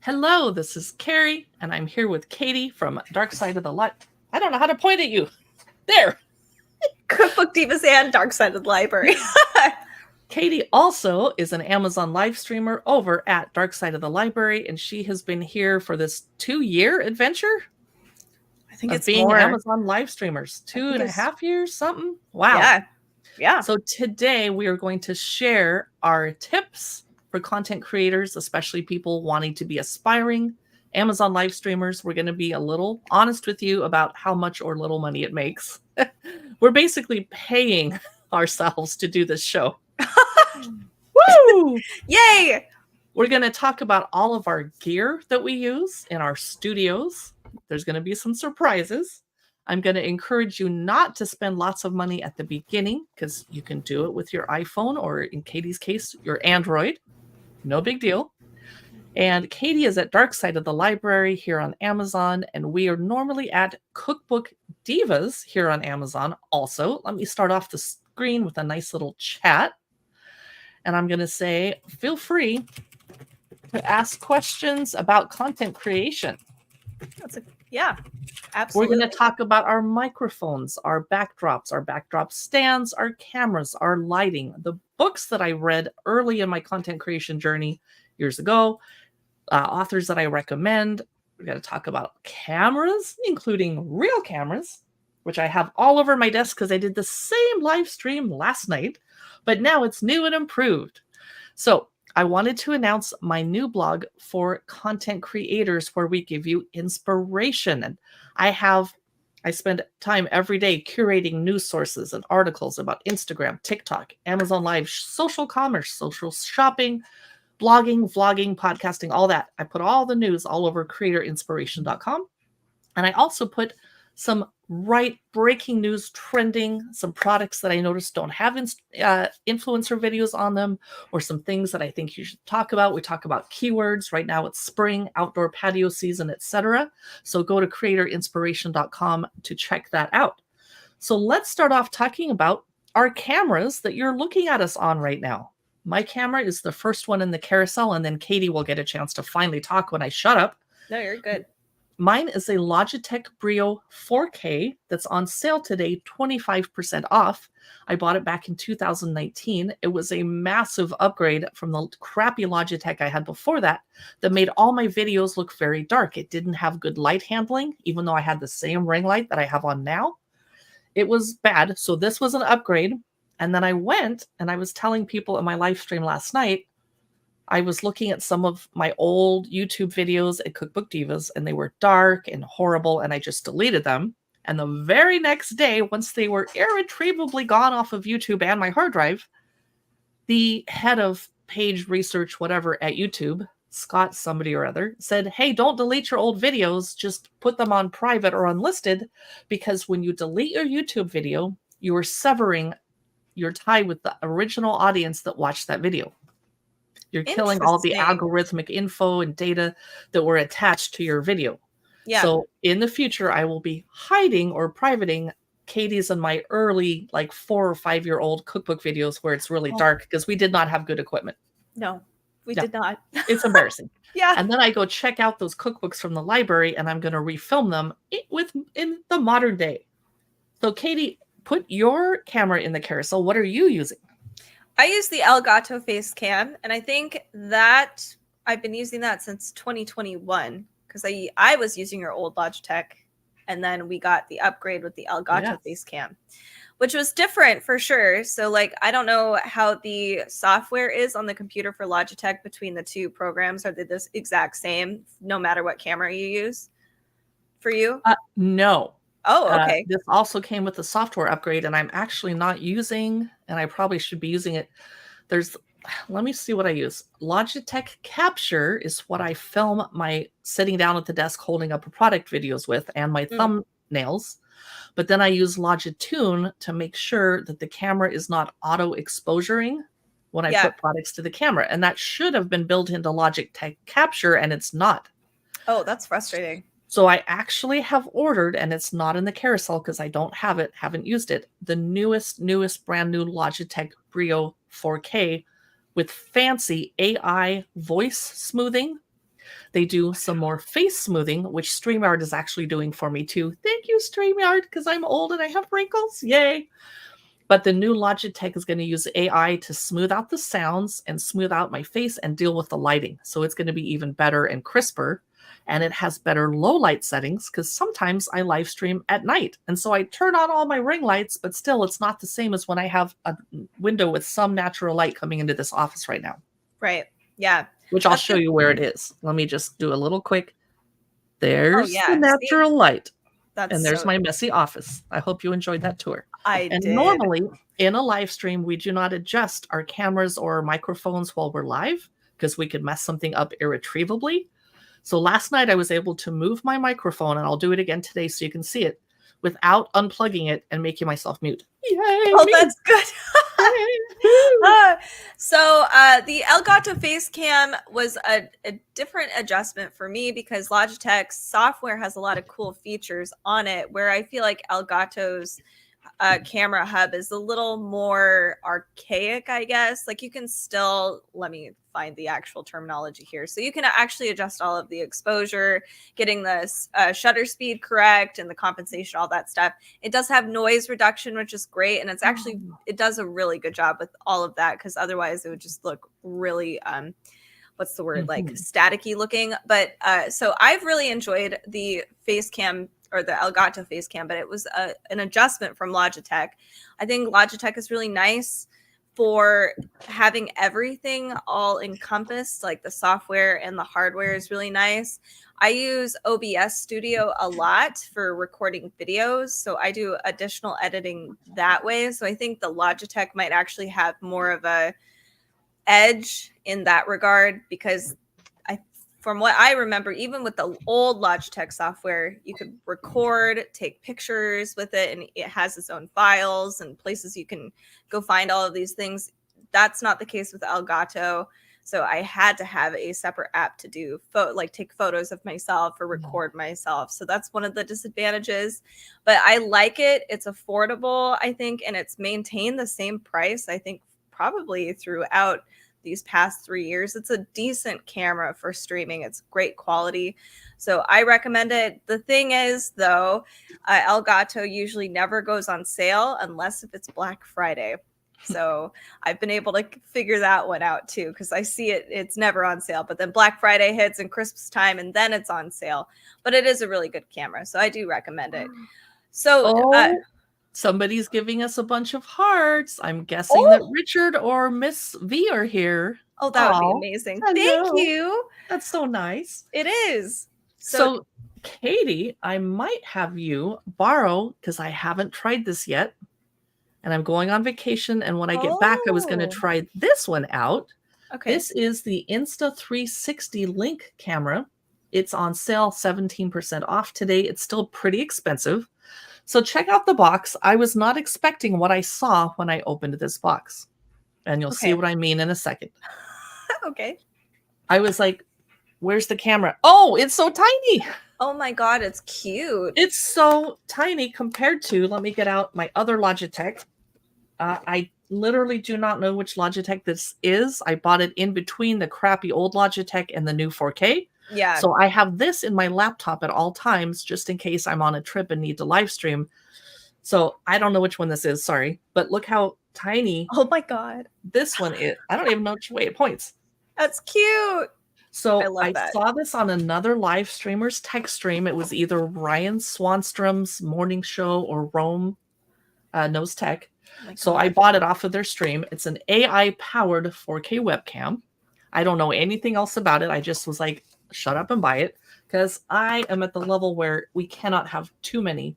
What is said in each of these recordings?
Hello, this is Carrie, and I'm here with Katie from Dark Side of the Light. I don't know how to point at you. There. Cookbook Divas and Dark Side of the Library. Katie also is an Amazon live streamer over at Dark Side of the Library, and she has been here for this 2-year adventure. I think of it's being more. Amazon live streamers. 2.5 years, something. Wow. Yeah. So today we are going to share our tips for content creators, especially people wanting to be aspiring Amazon live streamers. We're going to be a little honest with you about how much or little money it makes. We're basically paying ourselves to do this show. Woo! Yay! We're going to talk about all of our gear that we use in our studios. There's going to be some surprises. I'm going to encourage you not to spend lots of money at the beginning because you can do it with your iPhone or, in Katie's case, your Android. No big deal. And Katie is at Dark Side of the Library here on Amazon, and we are normally at Cookbook Divas here on Amazon also. Let me start off the screen with a nice little chat. And I'm going to say, feel free to ask questions about content creation. Yeah, absolutely. We're going to talk about our microphones, our backdrop stands, our cameras, our lighting, the books that I read early in my content creation journey years ago, authors that I recommend. We're going to talk about cameras, including real cameras, which I have all over my desk because I did the same live stream last night, but now it's new and improved. So I wanted to announce my new blog for content creators where we give you inspiration. And I spend time every day curating news sources and articles about Instagram, TikTok, Amazon Live, social commerce, social shopping, blogging, vlogging, podcasting, all that. I put all the news all over creatorinspiration.com. And I also put some breaking news trending, some products that I noticed don't have influencer videos on them, or some things that I think you should talk about. We talk about keywords. Right now it's spring, outdoor patio season, etc. So go to creatorinspiration.com to check that out. So let's start off talking about our cameras that you're looking at us on right now. My camera is the first one in the carousel, and then Katie will get a chance to finally talk when I shut up. No, you're good. Mine is a Logitech Brio 4K that's on sale today, 25% off. I bought it back in 2019. It was a massive upgrade from the crappy Logitech I had before that made all my videos look very dark. It didn't have good light handling, even though I had the same ring light that I have on now. It was bad. So this was an upgrade. And then I went and I was telling people in my live stream last night, I was looking at some of my old YouTube videos at Cookbook Divas, and they were dark and horrible, and I just deleted them. And the very next day, once they were irretrievably gone off of YouTube and my hard drive, the head of page research, whatever, at YouTube, Scott somebody or other, said, hey, don't delete your old videos, just put them on private or unlisted, because when you delete your YouTube video, you are severing your tie with the original audience that watched that video. You're killing all the algorithmic info and data that were attached to your video. Yeah. So in the future, I will be hiding or privating Katie's and my early, like 4 or 5 year old cookbook videos where it's really dark because we did not have good equipment. No, we did not. It's embarrassing. Yeah. And then I go check out those cookbooks from the library, and I'm going to refilm them in the modern day. So Katie, put your camera in the carousel. What are you using? I use the Elgato Facecam, and I think that I've been using that since 2021 because I was using your old Logitech, and then we got the upgrade with the Elgato Facecam, which was different for sure. So like, I don't know how the software is on the computer for Logitech between the two programs. Are they the exact same no matter what camera you use for you? No. Oh, okay. This also came with the software upgrade, and I'm actually not using, and I probably should be using it. Let me see what I use. Logitech Capture is what I film my sitting down at the desk holding up a product videos with and my thumbnails. But then I use Logitune to make sure that the camera is not auto exposuring when I put products to the camera. And that should have been built into Logitech Capture, and it's not. Oh, that's frustrating. So I actually have ordered, and it's not in the carousel because I don't have it, haven't used it, the newest brand new Logitech Brio 4K with fancy AI voice smoothing. They do some more face smoothing, which StreamYard is actually doing for me too. Thank you, StreamYard, because I'm old and I have wrinkles. Yay. But the new Logitech is going to use AI to smooth out the sounds and smooth out my face and deal with the lighting. So it's going to be even better and crisper. And it has better low light settings because sometimes I live stream at night. And so I turn on all my ring lights, but still it's not the same as when I have a window with some natural light coming into this office right now. Right. Yeah. Which I'll show you where it is. Let me just do a little quick. There's the natural light. And there's my messy office. I hope you enjoyed that tour. I did. Normally in a live stream, we do not adjust our cameras or microphones while we're live because we could mess something up irretrievably. So last night I was able to move my microphone, and I'll do it again today so you can see it without unplugging it and making myself mute. Yay! Oh, that's good. So the Elgato Facecam was a different adjustment for me because Logitech's software has a lot of cool features on it, where I feel like Elgato's camera hub is a little more archaic, I guess. Like you can still, let me find the actual terminology here. So you can actually adjust all of the exposure, getting the shutter speed correct and the compensation, all that stuff. It does have noise reduction, which is great. And it's actually, it does a really good job with all of that because otherwise it would just look really, what's the word, like staticky looking. But so I've really enjoyed the Facecam or the Elgato Facecam, but it was an adjustment from Logitech. I think Logitech is really nice for having everything all encompassed, like the software and the hardware is really nice. I use OBS Studio a lot for recording videos, so I do additional editing that way. So I think the Logitech might actually have more of a edge in that regard because from what I remember, even with the old Logitech software, you could record, take pictures with it, and it has its own files and places you can go find all of these things. That's not the case with Elgato. So I had to have a separate app to do take photos of myself or record myself. So that's one of the disadvantages. But I like it. It's affordable, I think, and it's maintained the same price, I think, probably throughout these past 3 years. It's a decent camera for streaming. It's great quality. So I recommend it. The thing is, though, Elgato usually never goes on sale unless if it's Black Friday. So I've been able to figure that one out too, because I see it's never on sale. But then Black Friday hits and Christmas time, and then it's on sale. But it is a really good camera. So I do recommend it. So somebody's giving us a bunch of hearts. I'm guessing that Richard or Miss V are here. Oh, that would be amazing. Thank you. That's so nice. It is. So Katie, I might have you borrow, because I haven't tried this yet. And I'm going on vacation. And when I get back, I was going to try this one out. Okay. This is the Insta360 Link camera. It's on sale, 17% off today. It's still pretty expensive. So check out the box. I was not expecting what I saw when I opened this box. And you'll see what I mean in a second. Okay. I was like, where's the camera? Oh, it's so tiny. Oh my God, it's cute. It's so tiny compared to, let me get out my other Logitech. I literally do not know which Logitech this is. I bought it in between the crappy old Logitech and the new 4K. Yeah. So I have this in my laptop at all times, just in case I'm on a trip and need to live stream. So I don't know which one this is, sorry. But look how tiny. Oh my God. This one is. I don't even know which way it points. That's cute. So I saw this on another live streamer's tech stream. It was either Ryan Swanstrom's morning show or Rome Knows Tech. So I bought it off of their stream. It's an AI-powered 4K webcam. I don't know anything else about it. I just was like, shut up and buy it, because I am at the level where we cannot have too many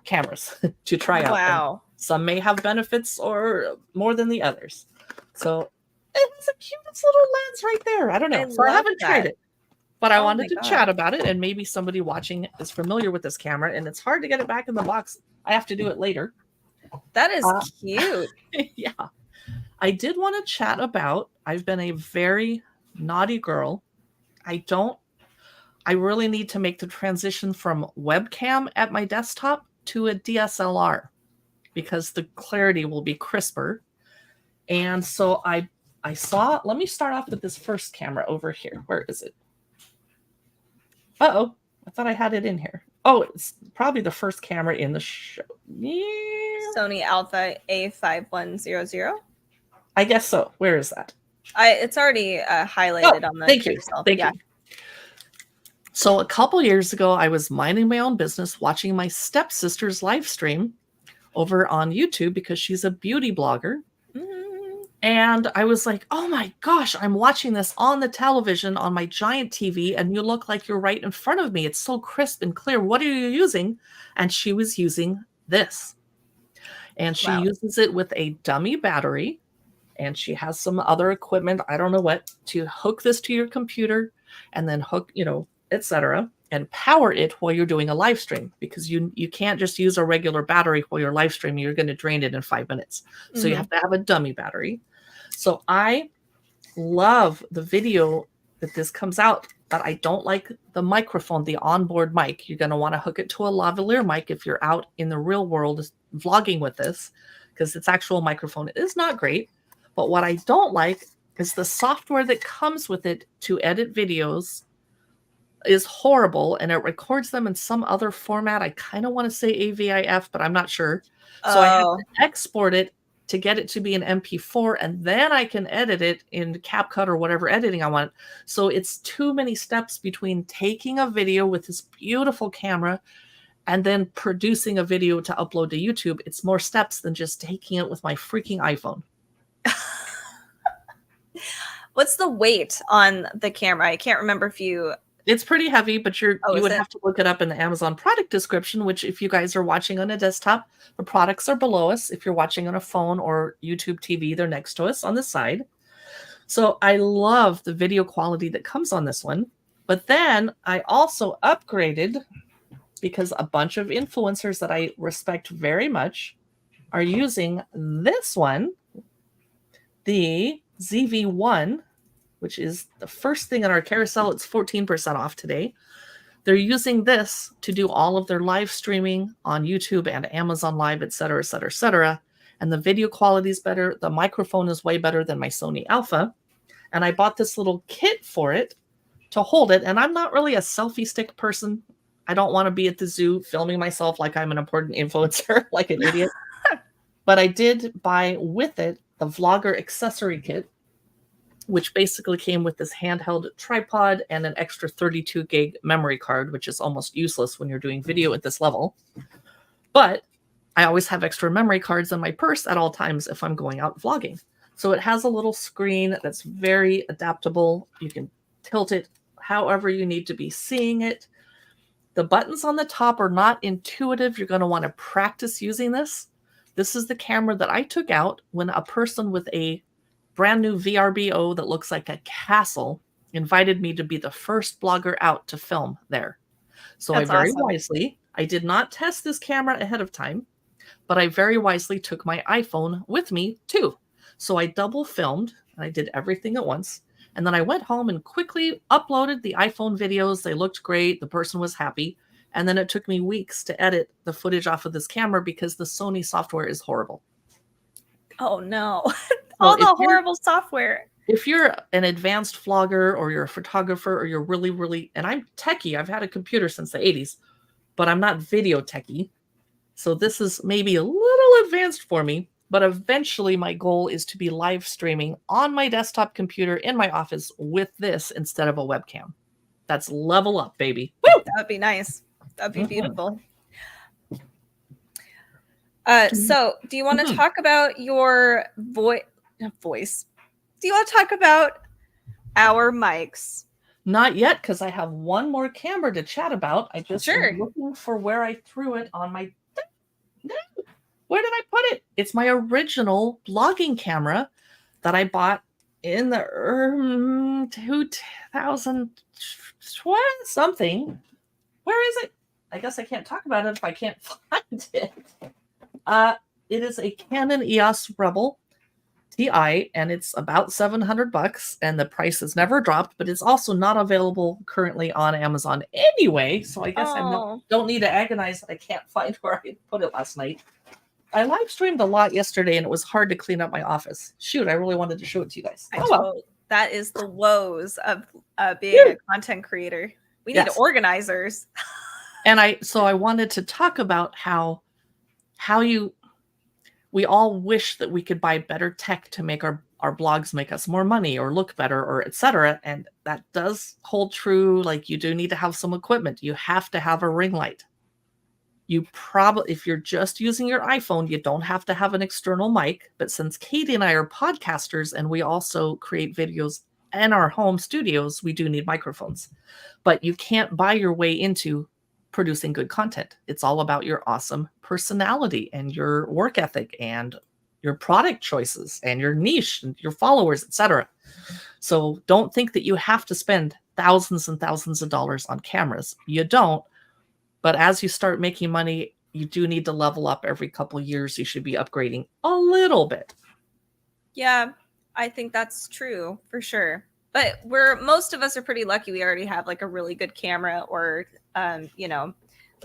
cameras to try out. Wow. And some may have benefits or more than the others. So it's a cute little lens right there. I don't know. So I haven't tried it, but I wanted to chat about it, and maybe somebody watching is familiar with this camera, and it's hard to get it back in the box. I have to do it later. That is cute. Yeah. I did want to chat about, I've been a very naughty girl. I really need to make the transition from webcam at my desktop to a DSLR because the clarity will be crisper. And so I saw, let me start off with this first camera over here. Where is it? Uh-oh. I thought I had it in here. Oh, it's probably the first camera in the show. Yeah. Sony Alpha A5100. I guess so. Where is that? It's already highlighted on the thank you. carousel. Thank Yeah. you. So a couple years ago, I was minding my own business, watching my stepsister's live stream over on YouTube because she's a beauty blogger. And I was like, oh my gosh, I'm watching this on the television on my giant TV, and you look like you're right in front of me. It's so crisp and clear. What are you using? And she was using this. And she uses it with a dummy battery. And she has some other equipment, I don't know what, to hook this to your computer and then hook, etc. and power it while you're doing a live stream, because you can't just use a regular battery while you're live streaming. You're going to drain it in 5 minutes. So you have to have a dummy battery. So I love the video that this comes out, but I don't like the microphone, the onboard mic. You're going to want to hook it to a lavalier mic if you're out in the real world vlogging with this, because its actual microphone is not great. But what I don't like is the software that comes with it to edit videos is horrible, and it records them in some other format. I kind of want to say AVIF, but I'm not sure. So I have to export it to get it to be an MP4, and then I can edit it in CapCut or whatever editing I want. So it's too many steps between taking a video with this beautiful camera and then producing a video to upload to YouTube. It's more steps than just taking it with my freaking iPhone. What's the weight on the camera? I can't remember if you... It's pretty heavy, but you would have to look it up in the Amazon product description, which if you guys are watching on a desktop, the products are below us. If you're watching on a phone or YouTube TV, they're next to us on the side. So I love the video quality that comes on this one. But then I also upgraded because a bunch of influencers that I respect very much are using this one, the ZV-1, which is the first thing on our carousel. It's 14% off today. They're using this to do all of their live streaming on YouTube and Amazon Live, et cetera, et cetera, et cetera. And the video quality is better. The microphone is way better than my Sony Alpha. And I bought this little kit for it to hold it. And I'm not really a selfie stick person. I don't want to be at the zoo filming myself like I'm an important influencer, like an idiot. But I did buy with it the Vlogger accessory kit, which basically came with this handheld tripod and an extra 32 gig memory card, which is almost useless when you're doing video at this level. But I always have extra memory cards in my purse at all times if I'm going out vlogging. So it has a little screen that's very adaptable. You can tilt it however you need to be seeing it. The buttons on the top are not intuitive. You're going to want to practice using this. This is the camera that I took out when a person with a brand new VRBO that looks like a castle invited me to be the first blogger out to film there. So I very wisely, I did not test this camera ahead of time, but I very wisely took my iPhone with me too. So I double filmed and I did everything at once. And then I went home and quickly uploaded the iPhone videos. They looked great. The person was happy. And then it took me weeks to edit the footage off of this camera because the Sony software is horrible. Oh no. All the horrible software. If you're an advanced vlogger or you're a photographer or you're really, really, and I'm techie, I've had a computer since the 80s, but I'm not video techie. So this is maybe a little advanced for me, but eventually my goal is to be live streaming on my desktop computer in my office with this instead of a webcam. That's level up, baby. Woo! That would be nice. That'd be beautiful. So do you want to talk about your voice? Do you want to talk about our mics? Not yet, because I have one more camera to chat about. I just am looking for where I threw it on my... Where did I put it? It's my original blogging camera that I bought in the 2000 something. Where is it? I guess I can't talk about it if I can't find it. It is a Canon EOS Rebel TI, and it's about $700, and the price has never dropped, but it's also not available currently on Amazon anyway, so I guess I don't need to agonize that I can't find where I put it last night. I live streamed a lot yesterday, and it was hard to clean up my office. Shoot, I really wanted to show it to you guys. That is the woes of being a content creator. We need Yes. organizers. And I wanted to talk about how we all wish that we could buy better tech to make our blogs make us more money or look better or etc. And that does hold true. Like, you do need to have some equipment. You have to have a ring light. You probably, if you're just using your iPhone, you don't have to have an external mic. But since Katie and I are podcasters and we also create videos in our home studios, we do need microphones. But you can't buy your way into producing good content. It's all about your awesome personality and your work ethic and your product choices and your niche and your followers, etc. So don't think that you have to spend thousands and thousands of dollars on cameras. You don't. But as you start making money, you do need to level up every couple of years. You should be upgrading a little bit. Yeah, I think that's true for sure. But most of us are pretty lucky. We already have like a really good camera or,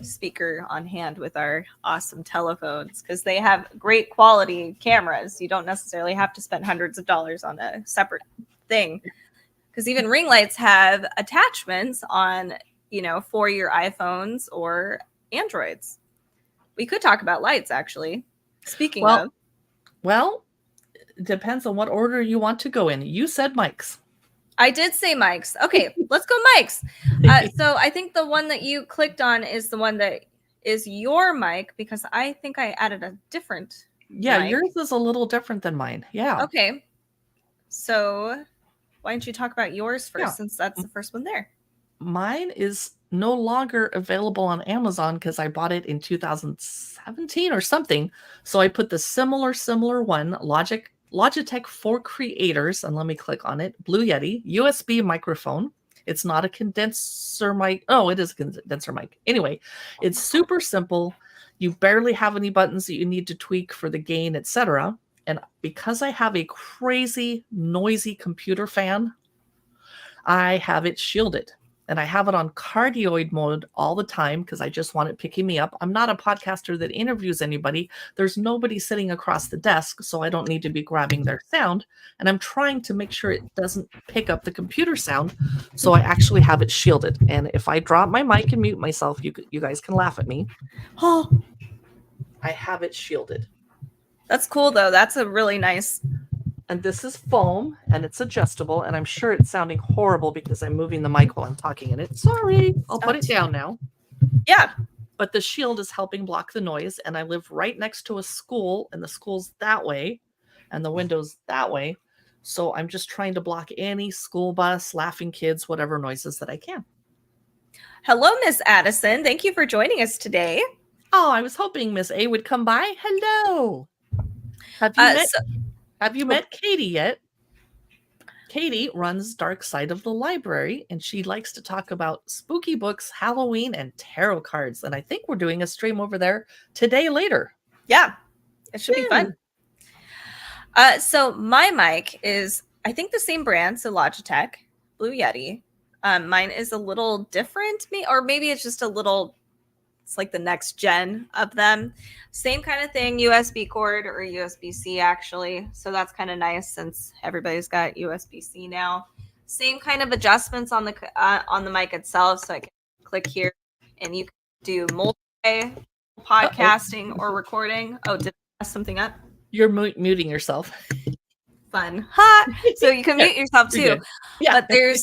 speaker on hand with our awesome telephones, because they have great quality cameras. You don't necessarily have to spend hundreds of dollars on a separate thing, because even ring lights have attachments on, for your iPhones or Androids. We could talk about lights, actually. Speaking of. Well, it depends on what order you want to go in. You said mics. I did say mics. Okay, let's go mics. So I think the one that you clicked on is the one that is your mic, because I think I added a different mic. Yours is a little different than mine. Yeah. Okay. So why don't you talk about yours first, since that's the first one there? Mine is no longer available on Amazon because I bought it in 2017 or something. So I put the similar one, Logitech for Creators, and let me click on it. Blue Yeti USB microphone. It's not a condenser mic. Oh, it is a condenser mic. Anyway, it's super simple. You barely have any buttons that you need to tweak for the gain, etc. And because I have a crazy noisy computer fan, I have it shielded. And I have it on cardioid mode all the time because I just want it picking me up. I'm not a podcaster that interviews anybody. There's nobody sitting across the desk, so I don't need to be grabbing their sound. And I'm trying to make sure it doesn't pick up the computer sound, so I actually have it shielded. And if I drop my mic and mute myself, you guys can laugh at me. Oh, I have it shielded. That's cool, though. That's a really nice... And this is foam, and it's adjustable, and I'm sure it's sounding horrible because I'm moving the mic while I'm talking in it. Sorry, I'll put it down now. Yeah. But the shield is helping block the noise, and I live right next to a school, and the school's that way, and the window's that way. So I'm just trying to block any school bus, laughing kids, whatever noises that I can. Hello, Miss Addison. Thank you for joining us today. Oh, I was hoping Miss A would come by. Hello. Have you met Katie yet? Katie runs Dark Side of the Library, and she likes to talk about spooky books, Halloween, and tarot cards. And I think we're doing a stream over there today later. Yeah, it should be fun. So my mic is, I think, the same brand, so Logitech, Blue Yeti. Mine is a little different, or maybe it's just a little... It's like the next gen of them. Same kind of thing, USB cord or USB-C actually. So that's kind of nice since everybody's got USB-C now. Same kind of adjustments on the mic itself. So I can click here and you can do multi-podcasting or recording. Oh, did I mess something up? You're muting yourself. Fun. Ha! So you can mute yourself too. Yeah. But there's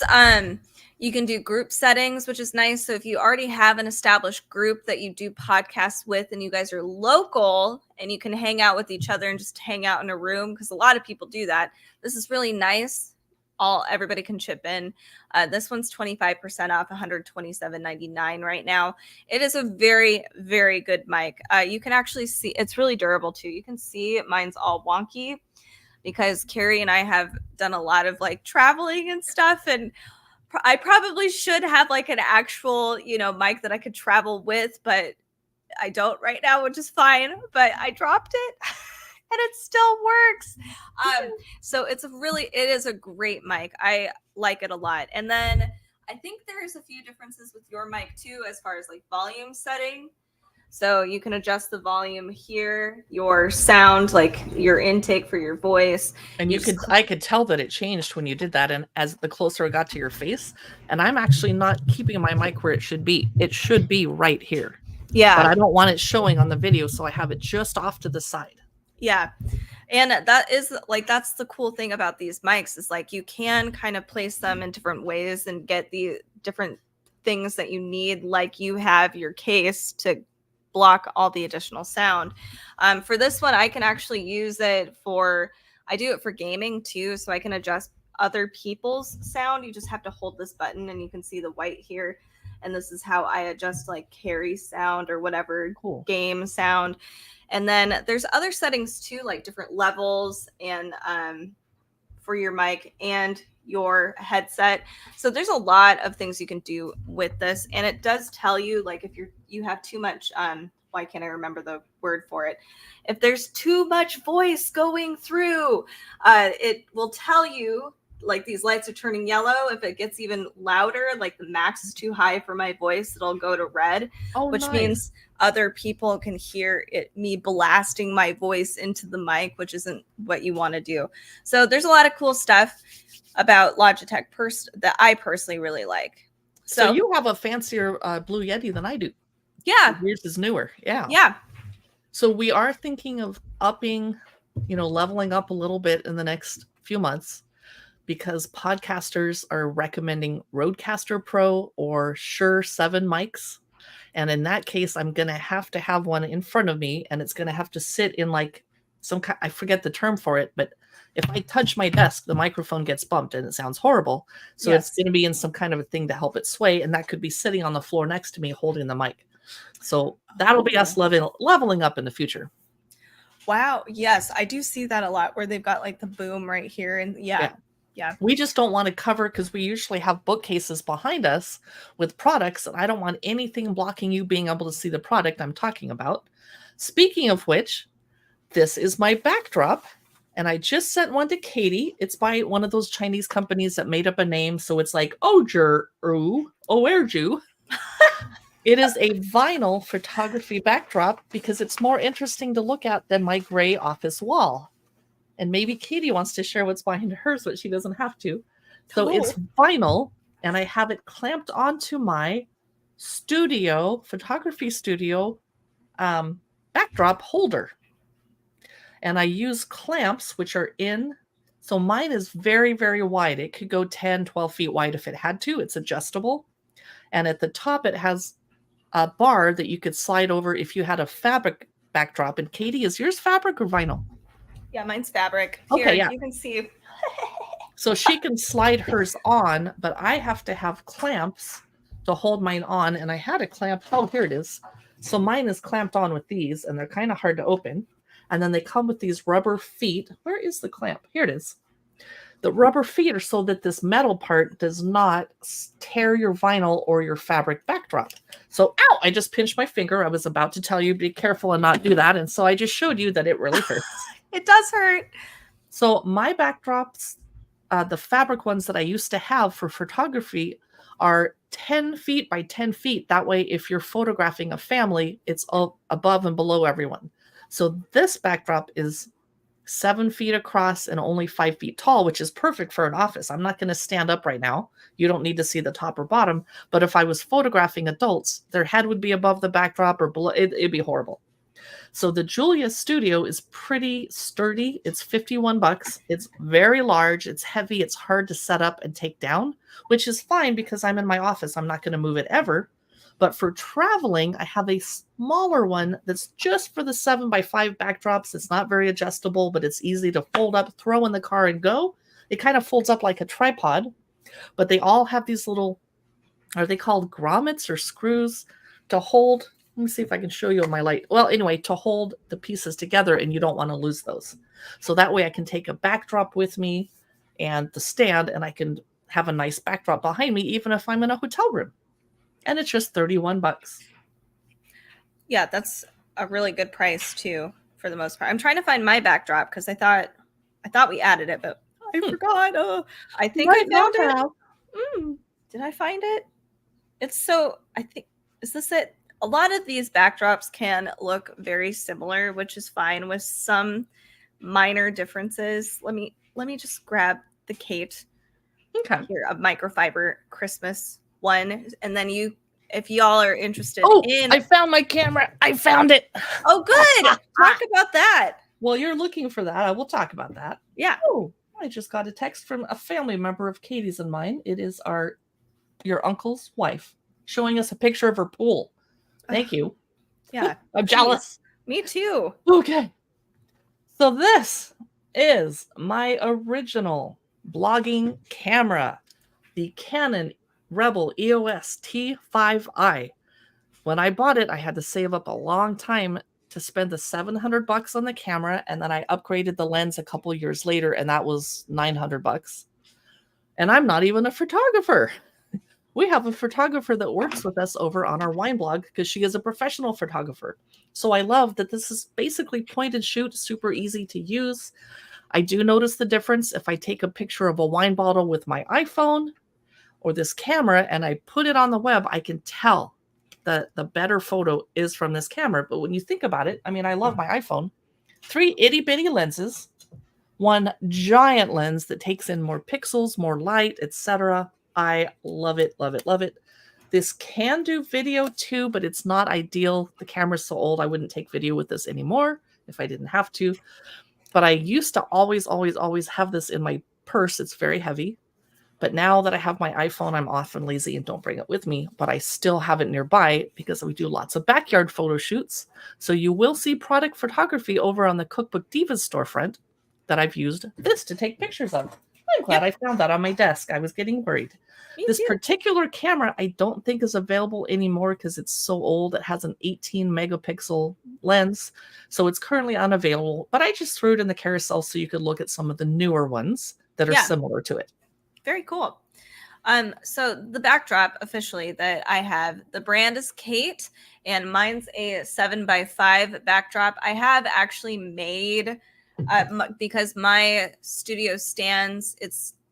you can do group settings, which is nice. So if you already have an established group that you do podcasts with and you guys are local and you can hang out with each other and just hang out in a room, because a lot of people do that. This is really nice. Everybody can chip in. This one's 25% off, $127.99 right now. It is a very, very good mic. You can actually see it's really durable too. You can see mine's all wonky because Carrie and I have done a lot of like traveling and stuff, and I probably should have like an actual, mic that I could travel with, but I don't right now, which is fine. But I dropped it and it still works. So it is a great mic. I like it a lot. And then I think there's a few differences with your mic too, as far as like volume setting. So you can adjust the volume here, your sound, like your intake for your voice. And I could tell that it changed when you did that. And as the closer it got to your face, and I'm actually not keeping my mic where it should be. It should be right here. Yeah. But I don't want it showing on the video, so I have it just off to the side. Yeah. And that is like, that's the cool thing about these mics is like you can kind of place them in different ways and get the different things that you need. Like you have your case to block all the additional sound. For this one, I can actually use it I do it for gaming too. So I can adjust other people's sound. You just have to hold this button and you can see the white here. And this is how I adjust like carry sound or whatever game sound. And then there's other settings too, like different levels and for your mic and your headset. So there's a lot of things you can do with this. And it does tell you, like, if you have too much, why can't I remember the word for it? If there's too much voice going through, it will tell you, like, these lights are turning yellow. If it gets even louder, like the max is too high for my voice, it'll go to red, which means other people can hear me blasting my voice into the mic, which isn't what you want to do. So there's a lot of cool stuff about Logitech that I personally really like. So you have a fancier Blue Yeti than I do. Yeah. Yours is newer. Yeah. Yeah. So we are thinking of upping, leveling up a little bit in the next few months, because podcasters are recommending Rodecaster Pro or Shure 7 mics. And in that case, I'm going to have one in front of me, and it's going to have to sit in like some kind, I forget the term for it, but if I touch my desk, the microphone gets bumped and it sounds horrible. So It's going to be in some kind of a thing to help it sway. And that could be sitting on the floor next to me holding the mic. So that'll be us leveling up in the future. Wow. Yes, I do see that a lot where they've got like the boom right here. And yeah. We just don't want to cover, because we usually have bookcases behind us with products, and I don't want anything blocking you being able to see the product I'm talking about. Speaking of which, this is my backdrop, and I just sent one to Katie. It's by one of those Chinese companies that made up a name, so it's like Oerju. It is a vinyl photography backdrop because it's more interesting to look at than my gray office wall. And maybe Katie wants to share what's behind hers, but she doesn't have to. So it's vinyl, and I have it clamped onto my photography studio backdrop holder. And I use clamps, which are so mine is very, very wide. It could go 10, 12 feet wide if it had to. It's adjustable. And at the top, it has a bar that you could slide over if you had a fabric backdrop. And Katie, is yours fabric or vinyl? Yeah, mine's fabric. Okay, Here, you can see. So she can slide hers on, but I have to have clamps to hold mine on. And I had a clamp. Oh, here it is. So mine is clamped on with these, and they're kind of hard to open. And then they come with these rubber feet. Where is the clamp? Here it is. The rubber feet are so that this metal part does not tear your vinyl or your fabric backdrop. So, ow, I just pinched my finger. I was about to tell you, be careful and not do that. And so I just showed you that it really hurts. It does hurt. So my backdrops, the fabric ones that I used to have for photography, are 10 feet by 10 feet. That way, if you're photographing a family, it's above and below everyone. So this backdrop is 7 feet across and only 5 feet tall, which is perfect for an office. I'm not going to stand up right now. You don't need to see the top or bottom. But if I was photographing adults, their head would be above the backdrop or below. It'd be horrible. So the Julia Studio is pretty sturdy. It's $51. It's very large. It's heavy. It's hard to set up and take down, which is fine because I'm in my office. I'm not going to move it ever. But for traveling, I have a smaller one that's just for the 7x5 backdrops. It's not very adjustable, but it's easy to fold up, throw in the car, and go. It kind of folds up like a tripod, but they all have these little, are they called grommets or screws to hold? Let me see if I can show you on my light. Well, anyway, to hold the pieces together, and you don't want to lose those. So that way I can take a backdrop with me and the stand, and I can have a nice backdrop behind me, even if I'm in a hotel room. And it's just $31. Yeah, that's a really good price too, for the most part. I'm trying to find my backdrop because I thought we added it, but I forgot. Oh, I think I found it. Did I find it? It's so, I think, is this it? a lot of these backdrops can look very similar, which is fine with some minor differences. Let me just grab the Kate Okay. here, a microfiber Christmas one, and then you, if y'all are interested in, I found my camera. I found it. oh, good. Talk about that. Well, you're looking for that. I will talk about that. Yeah. Oh, I just got a text from a family member of Katie's and mine. It is your uncle's wife showing us a picture of her pool. Thank you. Yeah. I'm jealous. Me too. Okay. So this is my original blogging camera, the Canon Rebel EOS T5i. When I bought it, I had to save up a long time to spend the $700 on the camera, and then I upgraded the lens a couple years later, and that was $900. And I'm not even a photographer. We have a photographer that works with us over on our wine blog because she is a professional photographer. So I love that this is basically point and shoot, super easy to use. I do notice the difference if I take a picture of a wine bottle with my iPhone or this camera and I put it on the web, I can tell that the better photo is from this camera. But when you think about it, I mean, I love my iPhone. 3 itty bitty lenses, one giant lens that takes in more pixels, more light, etc. I love it, love it, love it. This can do video too, but it's not ideal. The camera's so old, I wouldn't take video with this anymore if I didn't have to. But I used to always have this in my purse. It's very heavy. But now that I have my iPhone, I'm often lazy and don't bring it with me. But I still have it nearby because we do lots of backyard photo shoots. So you will see product photography over on the Cookbook Divas storefront that I've used this to take pictures of. I'm glad I found that on my desk. I was getting worried. This particular camera, I don't think is available anymore because it's so old. It has an 18 megapixel lens, so it's currently unavailable. But I just threw it in the carousel so you could look at some of the newer ones that are similar to it. Very cool. So the backdrop officially that I have, the brand is Kate, and mine's a 7x5 backdrop. I have actually made because my studio stands,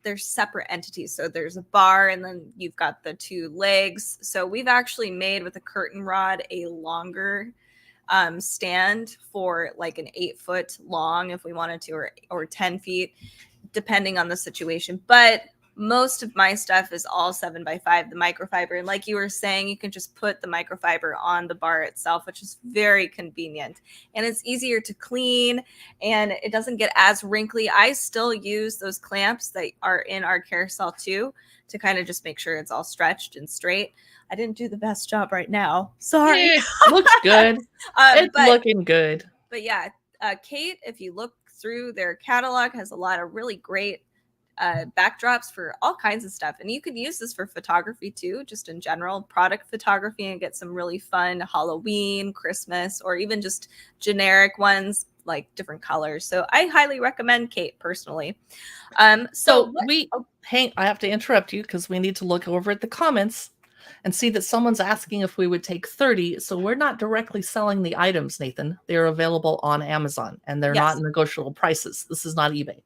they're separate entities. So there's a bar and then you've got the 2 legs. So we've actually made with a curtain rod a longer stand for like an 8-foot long if we wanted to, or 10 feet, depending on the situation. But most of my stuff is all 7x5, the microfiber. And like you were saying, you can just put the microfiber on the bar itself, which is very convenient. And it's easier to clean and it doesn't get as wrinkly. I still use those clamps that are in our carousel too, to kind of just make sure it's all stretched and straight. I didn't do the best job right now. Sorry. It looks good. It's looking good. But yeah, Kate, if you look through their catalog, has a lot of really great backdrops for all kinds of stuff. And you could use this for photography too, just in general, product photography, and get some really fun Halloween, Christmas, or even just generic ones like different colors. So I highly recommend Kate personally. I have to interrupt you because we need to look over at the comments and see that someone's asking if we would take 30. So we're not directly selling the items, Nathan. They're available on Amazon and they're not negotiable prices. This is not eBay.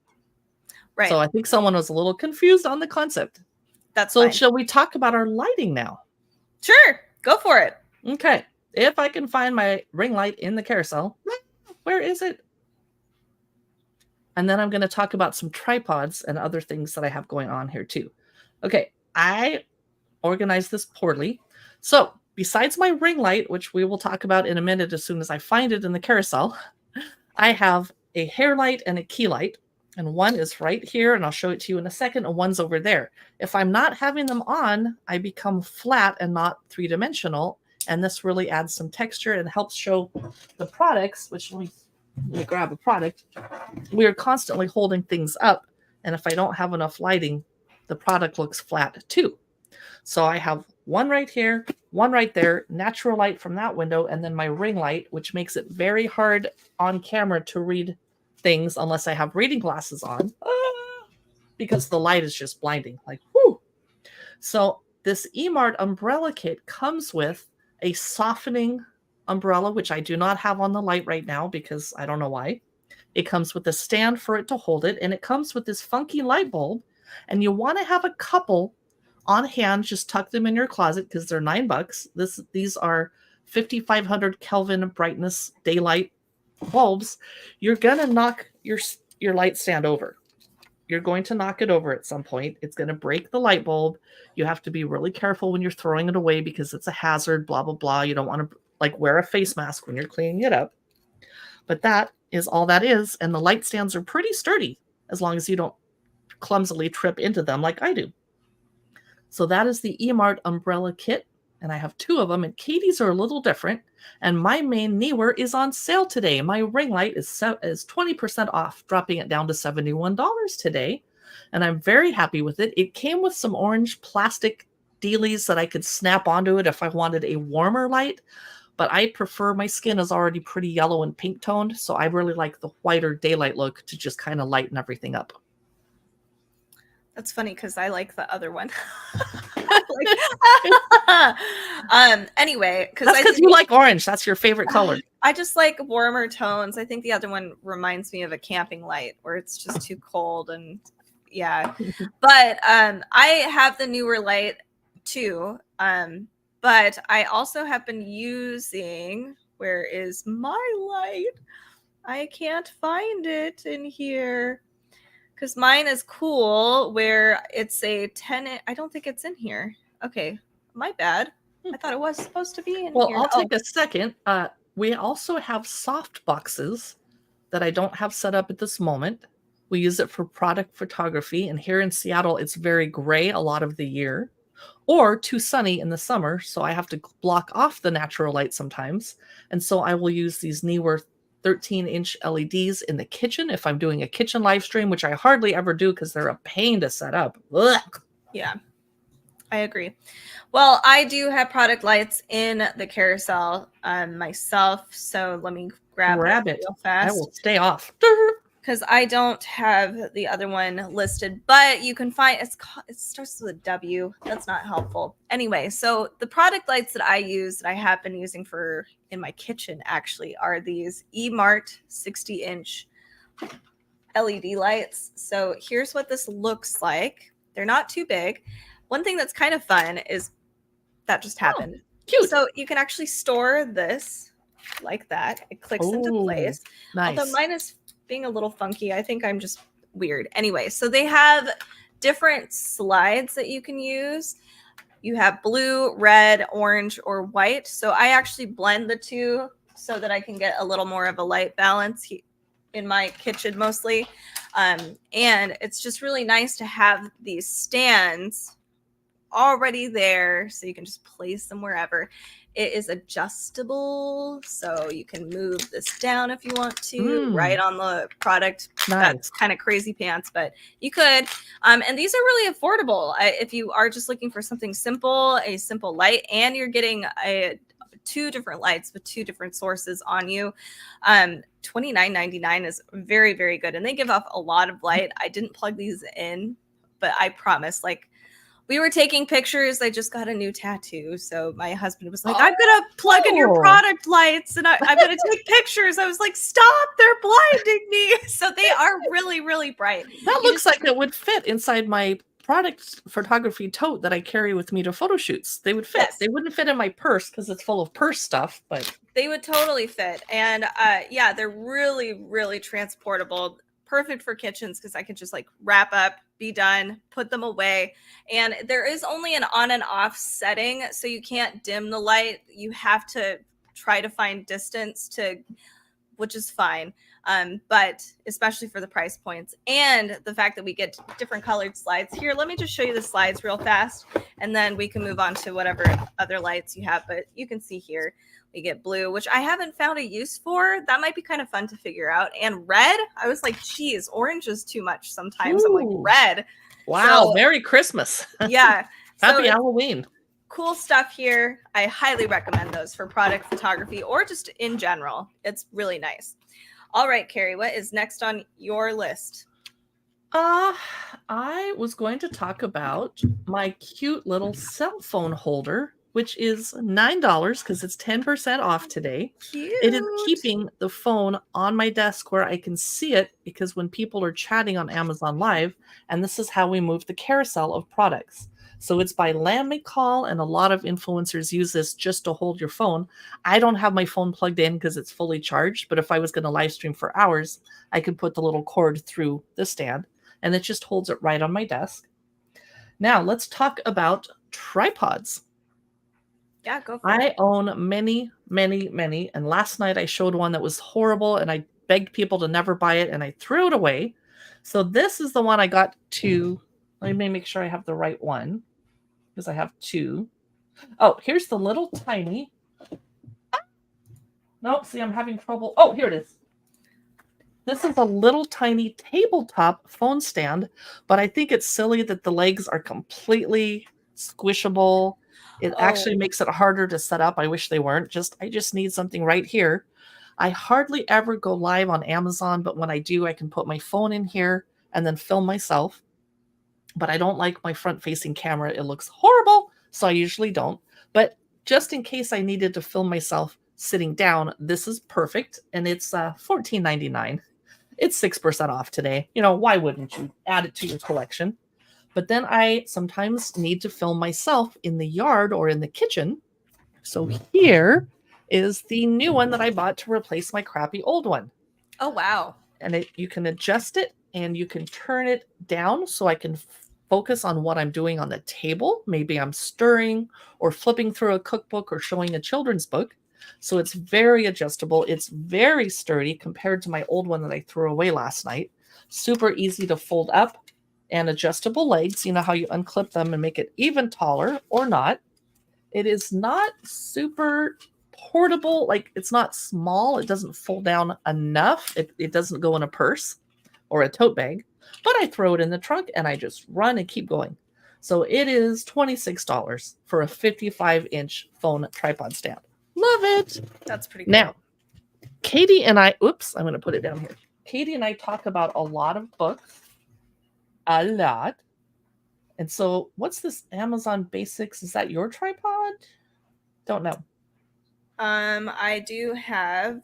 Right. So I think someone was a little confused on the concept. That's so fine. Shall we talk about our lighting now? Sure. Go for it. Okay. If I can find my ring light in the carousel, where is it? And then I'm going to talk about some tripods and other things that I have going on here too. Okay. I organized this poorly. So besides my ring light, which we will talk about in a minute as soon as I find it in the carousel, I have a hair light and a key light. And one is right here, and I'll show it to you in a second, and one's over there. If I'm not having them on, I become flat and not 3-dimensional, and this really adds some texture and helps show the products, which let me grab a product. We are constantly holding things up, and if I don't have enough lighting, the product looks flat too. So I have one right here, one right there, natural light from that window, and then my ring light, which makes it very hard on camera to read things unless I have reading glasses on because the light is just blinding. Like, whoo. So this Emart umbrella kit comes with a softening umbrella, which I do not have on the light right now because I don't know why. It comes with a stand for it to hold it, and it comes with this funky light bulb, and you want to have a couple on hand. Just tuck them in your closet because they're $9. These are 5,500 Kelvin brightness daylight bulbs, you're going to knock your light stand over. You're going to knock it over at some point. It's going to break the light bulb. You have to be really careful when you're throwing it away because it's a hazard, blah, blah, blah. You don't want to like wear a face mask when you're cleaning it up. But that is all that is. And the light stands are pretty sturdy as long as you don't clumsily trip into them like I do. So that is the Emart umbrella kit. And I have 2 of them, and Katie's are a little different. And my main Neewer is on sale today. My ring light is 20% off, dropping it down to $71 today. And I'm very happy with it. It came with some orange plastic dealies that I could snap onto it if I wanted a warmer light. But I prefer, my skin is already pretty yellow and pink toned, so I really like the whiter daylight look to just kind of lighten everything up. That's funny because I like the other one. Anyway, because you like orange. That's your favorite color. I just like warmer tones. I think the other one reminds me of a camping light where it's just too cold and yeah. But I have the Neewer light too. But I also have been using, where is my light? I can't find it in here. Because mine is cool, where it's a 10. I don't think it's in here. Okay, my bad. I thought it was supposed to be in here. Well, I'll take a second. We also have soft boxes that I don't have set up at this moment. We use it for product photography. And here in Seattle, it's very gray a lot of the year or too sunny in the summer. So I have to block off the natural light sometimes. And so I will use these Neewer 13-inch LEDs in the kitchen if I'm doing a kitchen live stream, which I hardly ever do because they're a pain to set up. Ugh. Yeah, I agree. Well, I do have product lights in the carousel myself, so let me grab it real fast. I will stay off because I don't have the other one listed, but you can find it starts with a W. That's not helpful. Anyway, so the product lights that I use, that I have been using for in my kitchen actually, are these Emart 60-inch LED lights. So here's what this looks like. They're not too big. One thing that's kind of fun is that just happened. Cute. So you can actually store this like that. It clicks into place. Nice. Although mine is being a little funky. I think I'm just weird. Anyway, so they have different slides that you can use. You have blue, red, orange, or white. So I actually blend the two so that I can get a little more of a light balance in my kitchen mostly. And it's just really nice to have these stands already there so you can just place them wherever. It is adjustable, so you can move this down if you want to, right on the product. Nice. That's kind of crazy pants, but you could. And these are really affordable if you are just looking for something simple, a simple light, and you're getting two different lights with two different sources on you. $29.99 is very, very good, and they give off a lot of light. I didn't plug these in, but I promise, like, we were taking pictures. I just got a new tattoo. So my husband was like, I'm going to plug in your product lights and I'm going to take pictures. I was like, stop, they're blinding me. So they are really, really bright. That looks like it would fit inside my product photography tote that I carry with me to photo shoots. They would fit. Yes. They wouldn't fit in my purse because it's full of purse stuff, but they would totally fit. And yeah, they're really, really transportable. Perfect for kitchens because I could just like wrap up, be done, put them away. And there is only an on and off setting, so you can't dim the light. You have to try to find distance which is fine. But especially for the price points and the fact that we get different colored slides. Here, let me just show you the slides real fast, and then we can move on to whatever other lights you have. But you can see here, we get blue, which I haven't found a use for. That might be kind of fun to figure out. And red, I was like, geez, orange is too much sometimes. Ooh. I'm like, red. Wow, so, Merry Christmas. Yeah. Happy Halloween. Cool stuff here. I highly recommend those for product photography or just in general. It's really nice. All right, Carrie, what is next on your list? I was going to talk about my cute little cell phone holder, which is $9 because it's 10% off today. Cute. It is keeping the phone on my desk where I can see it because when people are chatting on Amazon Live, and this is how we move the carousel of products. So it's by Land McCall, and a lot of influencers use this just to hold your phone. I don't have my phone plugged in because it's fully charged, but if I was going to live stream for hours, I could put the little cord through the stand, and it just holds it right on my desk. Now let's talk about tripods. Yeah, go for it. I own many, many, many. And last night I showed one that was horrible and I begged people to never buy it and I threw it away. So this is the one I got to. Let me make sure I have the right one because I have two. Oh, here's the little tiny. Nope, see, I'm having trouble. Oh, here it is. This is a little tiny tabletop phone stand, but I think it's silly that the legs are completely squishable. It actually makes it harder to set up. I wish they weren't. I just need something right here. I hardly ever go live on Amazon, but when I do, I can put my phone in here and then film myself. But I don't like my front-facing camera. It looks horrible, so I usually don't. But just in case I needed to film myself sitting down, this is perfect, and it's $14.99. It's 6% off today. Why wouldn't you add it to your collection? But then I sometimes need to film myself in the yard or in the kitchen. So here is the new one that I bought to replace my crappy old one. Oh, wow. And you can adjust it and you can turn it down so I can focus on what I'm doing on the table. Maybe I'm stirring or flipping through a cookbook or showing a children's book. So it's very adjustable. It's very sturdy compared to my old one that I threw away last night. Super easy to fold up and adjustable legs. You know how you unclip them and make it even taller or not. It is not super portable. Like, it's not small. It doesn't fold down enough. It doesn't go in a purse or a tote bag, but I throw it in the trunk and I just run and keep going. So it is $26 for a 55-inch phone tripod stand. Love it. That's pretty cool. Now, Katie and I, I'm going to put it down here. Katie and I talk about a lot of books. A lot. And so what's this Amazon Basics? Is that your tripod? Don't know. I do have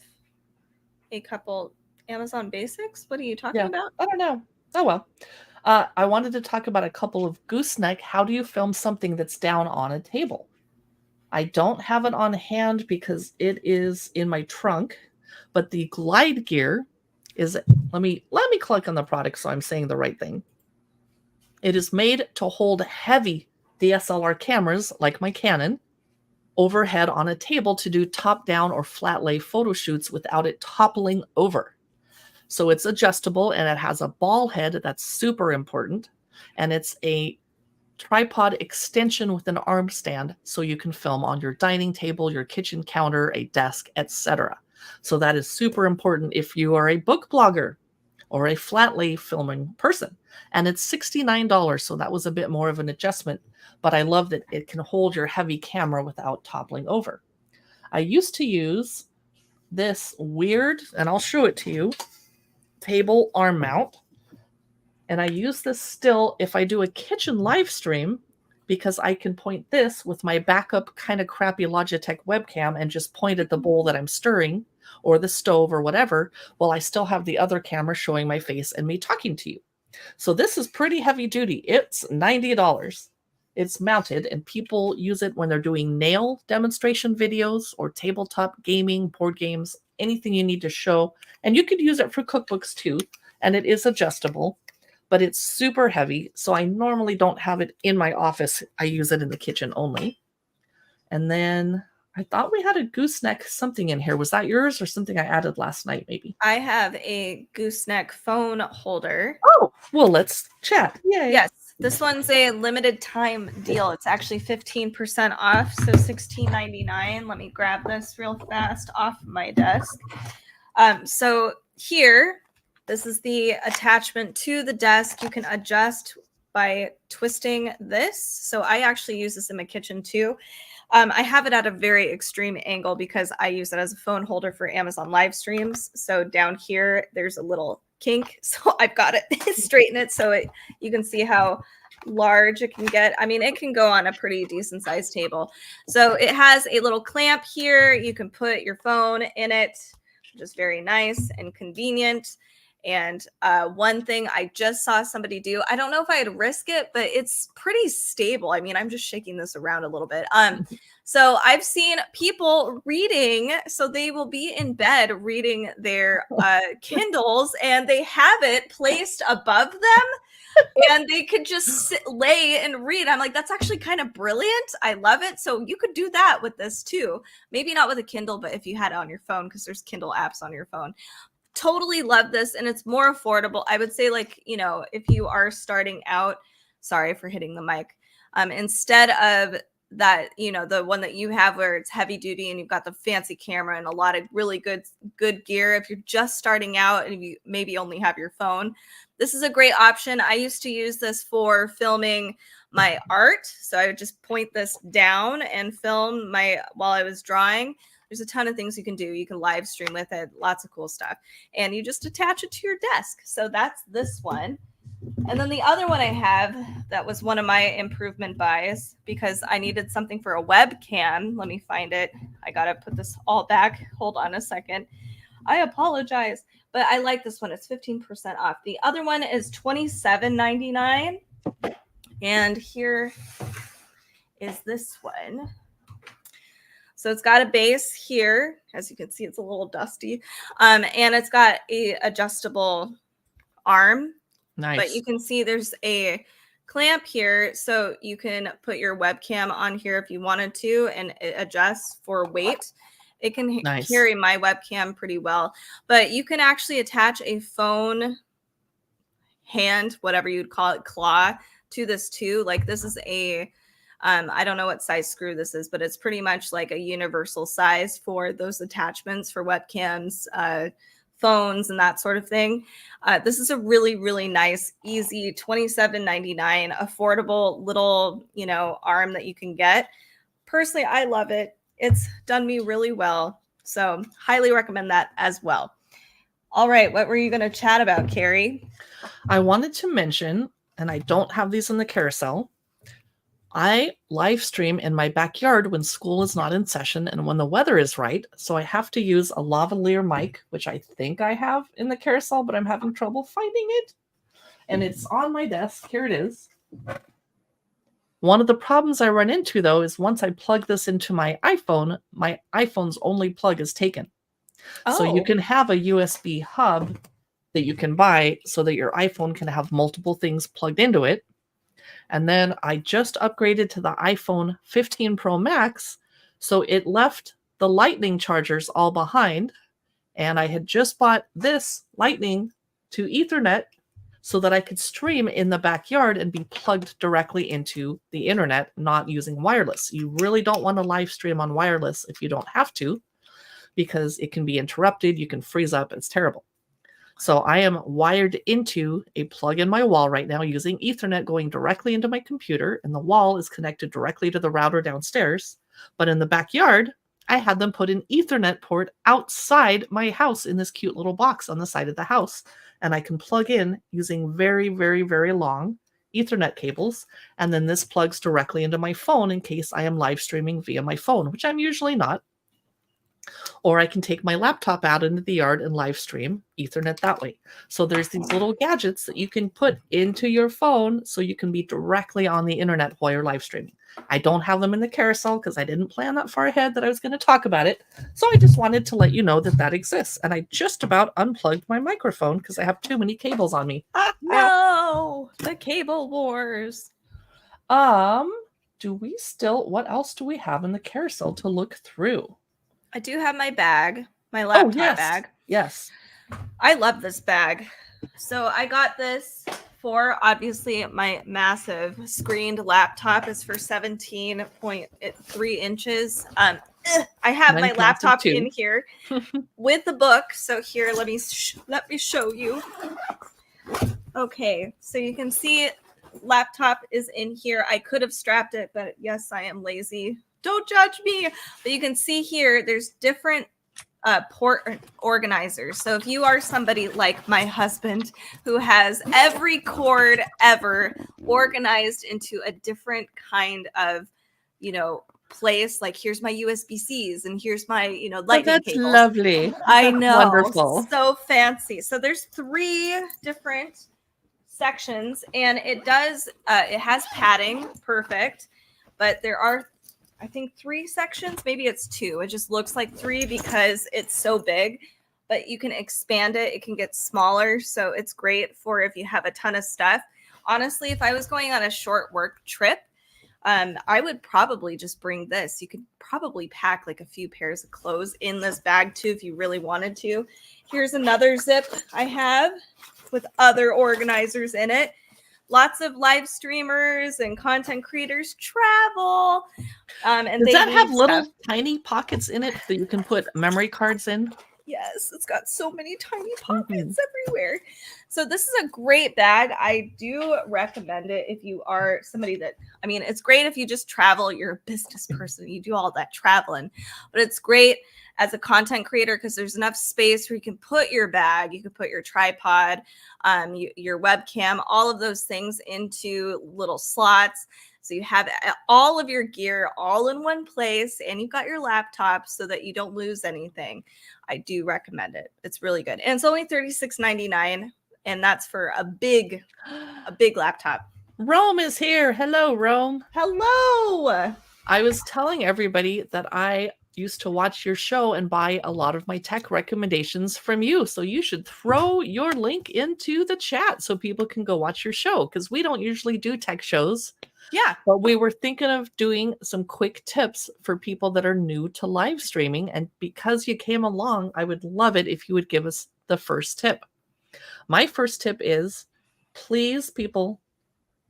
a couple Amazon Basics. What are you talking about? I don't know. Oh, well. I wanted to talk about a couple of gooseneck. How do you film something that's down on a table? I don't have it on hand because it is in my trunk, but the Glide Gear is, let me click on the product so I'm saying the right thing. It is made to hold heavy DSLR cameras like my Canon overhead on a table to do top-down or flat-lay photo shoots without it toppling over. So it's adjustable and it has a ball head that's super important, and it's a tripod extension with an arm stand so you can film on your dining table, your kitchen counter, a desk, etc. So that is super important if you are a book blogger or a flat lay filming person. And it's $69, so that was a bit more of an adjustment, but I love that it can hold your heavy camera without toppling over. I used to use this weird, and I'll show it to you, table arm mount. And I use this still if I do a kitchen live stream because I can point this with my backup kind of crappy Logitech webcam and just point at the bowl that I'm stirring or the stove or whatever, while I still have the other camera showing my face and me talking to you. So this is pretty heavy duty. It's $90. It's mounted, and people use it when they're doing nail demonstration videos or tabletop gaming, board games, anything you need to show. And you could use it for cookbooks too, and it is adjustable, but it's super heavy. So I normally don't have it in my office. I use it in the kitchen only. And then I thought we had a gooseneck something in here. Was that yours or something I added last night, maybe? I have a gooseneck phone holder. Oh, well, let's chat. Yay. Yes, this one's a limited time deal. It's actually 15% off, so $16.99. Let me grab this real fast off my desk. So here, this is the attachment to the desk. You can adjust by twisting this. So I actually use this in my kitchen too. I have it at a very extreme angle because I use it as a phone holder for Amazon live streams. So down here, there's a little kink. So I've got it straighten it so you can see how large it can get. I mean, it can go on a pretty decent sized table. So it has a little clamp here. You can put your phone in it, which is very nice and convenient. And one thing I just saw somebody do, I don't know if I'd risk it, but it's pretty stable. I mean, I'm just shaking this around a little bit. So I've seen people reading, so they will be in bed reading their Kindles, and they have it placed above them, and they could just lay and read. I'm like, that's actually kind of brilliant. I love it. So you could do that with this too. Maybe not with a Kindle, but if you had it on your phone, because there's Kindle apps on your phone. Totally love this, and it's more affordable. I would say, like, you know, if you are starting out, sorry for hitting the mic, instead of that, you know, the one that you have where it's heavy duty and you've got the fancy camera and a lot of really good gear, if you're just starting out and you maybe only have your phone, this is a great option. I used to use this for filming my art, so I would just point this down and film while I was drawing. There's a ton of things you can do. You can live stream with it, lots of cool stuff, and you just attach it to your desk. So that's this one. And then the other one I have, that was one of my improvement buys because I needed something for a webcam. Let me find it. I got to put this all back. Hold on a second. I apologize, but I like this one. It's 15% off. The other one is $27.99. And here is this one. So it's got a base here. As you can see, it's a little dusty. And it's got a adjustable arm. Nice. But you can see there's a clamp here, so you can put your webcam on here if you wanted to, and it adjusts for weight. It can carry my webcam pretty well, but you can actually attach a phone hand, whatever you'd call it, claw, to this too. Like, this is a I don't know what size screw this is, but it's pretty much like a universal size for those attachments for webcams, phones, and that sort of thing. This is a really, really nice, easy $27.99 affordable little, you know, arm that you can get. Personally, I love it. It's done me really well. So highly recommend that as well. All right. What were you going to chat about, Carrie? I wanted to mention, and I don't have these in the carousel, I live stream in my backyard when school is not in session and when the weather is right. So I have to use a lavalier mic, which I think I have in the carousel, but I'm having trouble finding it. And it's on my desk. Here it is. One of the problems I run into, though, is once I plug this into my iPhone's only plug is taken. Oh. So you can have a USB hub that you can buy so that your iPhone can have multiple things plugged into it. And then I just upgraded to the iPhone 15 Pro Max, so it left the Lightning chargers all behind. And I had just bought this Lightning to Ethernet so that I could stream in the backyard and be plugged directly into the internet, not using wireless. You really don't want to live stream on wireless if you don't have to, because it can be interrupted. You can freeze up. It's terrible. So I am wired into a plug in my wall right now using Ethernet going directly into my computer, and the wall is connected directly to the router downstairs. But in the backyard, I had them put an Ethernet port outside my house in this cute little box on the side of the house. And I can plug in using very, very, very long Ethernet cables. And then this plugs directly into my phone in case I am live streaming via my phone, which I'm usually not. Or I can take my laptop out into the yard and live stream Ethernet that way. So there's these little gadgets that you can put into your phone so you can be directly on the internet while you're live streaming. I don't have them in the carousel because I didn't plan that far ahead that I was going to talk about it. So I just wanted to let you know that that exists. And I just about unplugged my microphone because I have too many cables on me. No, the cable wars. What else do we have in the carousel to look through? I do have my bag, my laptop bag. Yes. I love this bag. So I got this for, obviously, my massive screened laptop is for 17.3 inches. I have my laptop in here with the book. So here, let me show you. Okay, so you can see laptop is in here. I could have strapped it, but yes, I am lazy. Don't judge me. But you can see here, there's different port organizers. So if you are somebody like my husband who has every cord ever organized into a different kind of, you know, place, like here's my USB-Cs and here's my, Oh, lightning that's cables. lovely. I That's know. wonderful. So fancy. So there's 3 different sections, and it has padding, perfect, but there are, I think, 3 sections. Maybe it's 2. It just looks like 3 because it's so big, but you can expand it. It can get smaller, so it's great for if you have a ton of stuff. Honestly, if I was going on a short work trip, I would probably just bring this. You could probably pack like a few pairs of clothes in this bag too if you really wanted to. Here's another zip I have with other organizers in it. Lots of live streamers and content creators travel. And Does they that need have little stuff. tiny pockets in it that you can put memory cards in? Yes, it's got so many tiny pockets everywhere. So this is a great bag. I do recommend it if you are somebody that, I mean, it's great if you just travel, you're a business person, you do all that traveling, but it's great as a content creator because there's enough space where you can put your bag, you can put your tripod, your webcam, all of those things into little slots. So you have all of your gear all in one place, and you've got your laptop so that you don't lose anything. I do recommend it. It's really good. And it's only $36.99, and that's for a big laptop. Rome is here. Hello, Rome. Hello. I was telling everybody that I used to watch your show and buy a lot of my tech recommendations from you. So you should throw your link into the chat so people can go watch your show, because we don't usually do tech shows. Yeah. But we were thinking of doing some quick tips for people that are new to live streaming. And because you came along, I would love it if you would give us the first tip. My first tip is, please, people,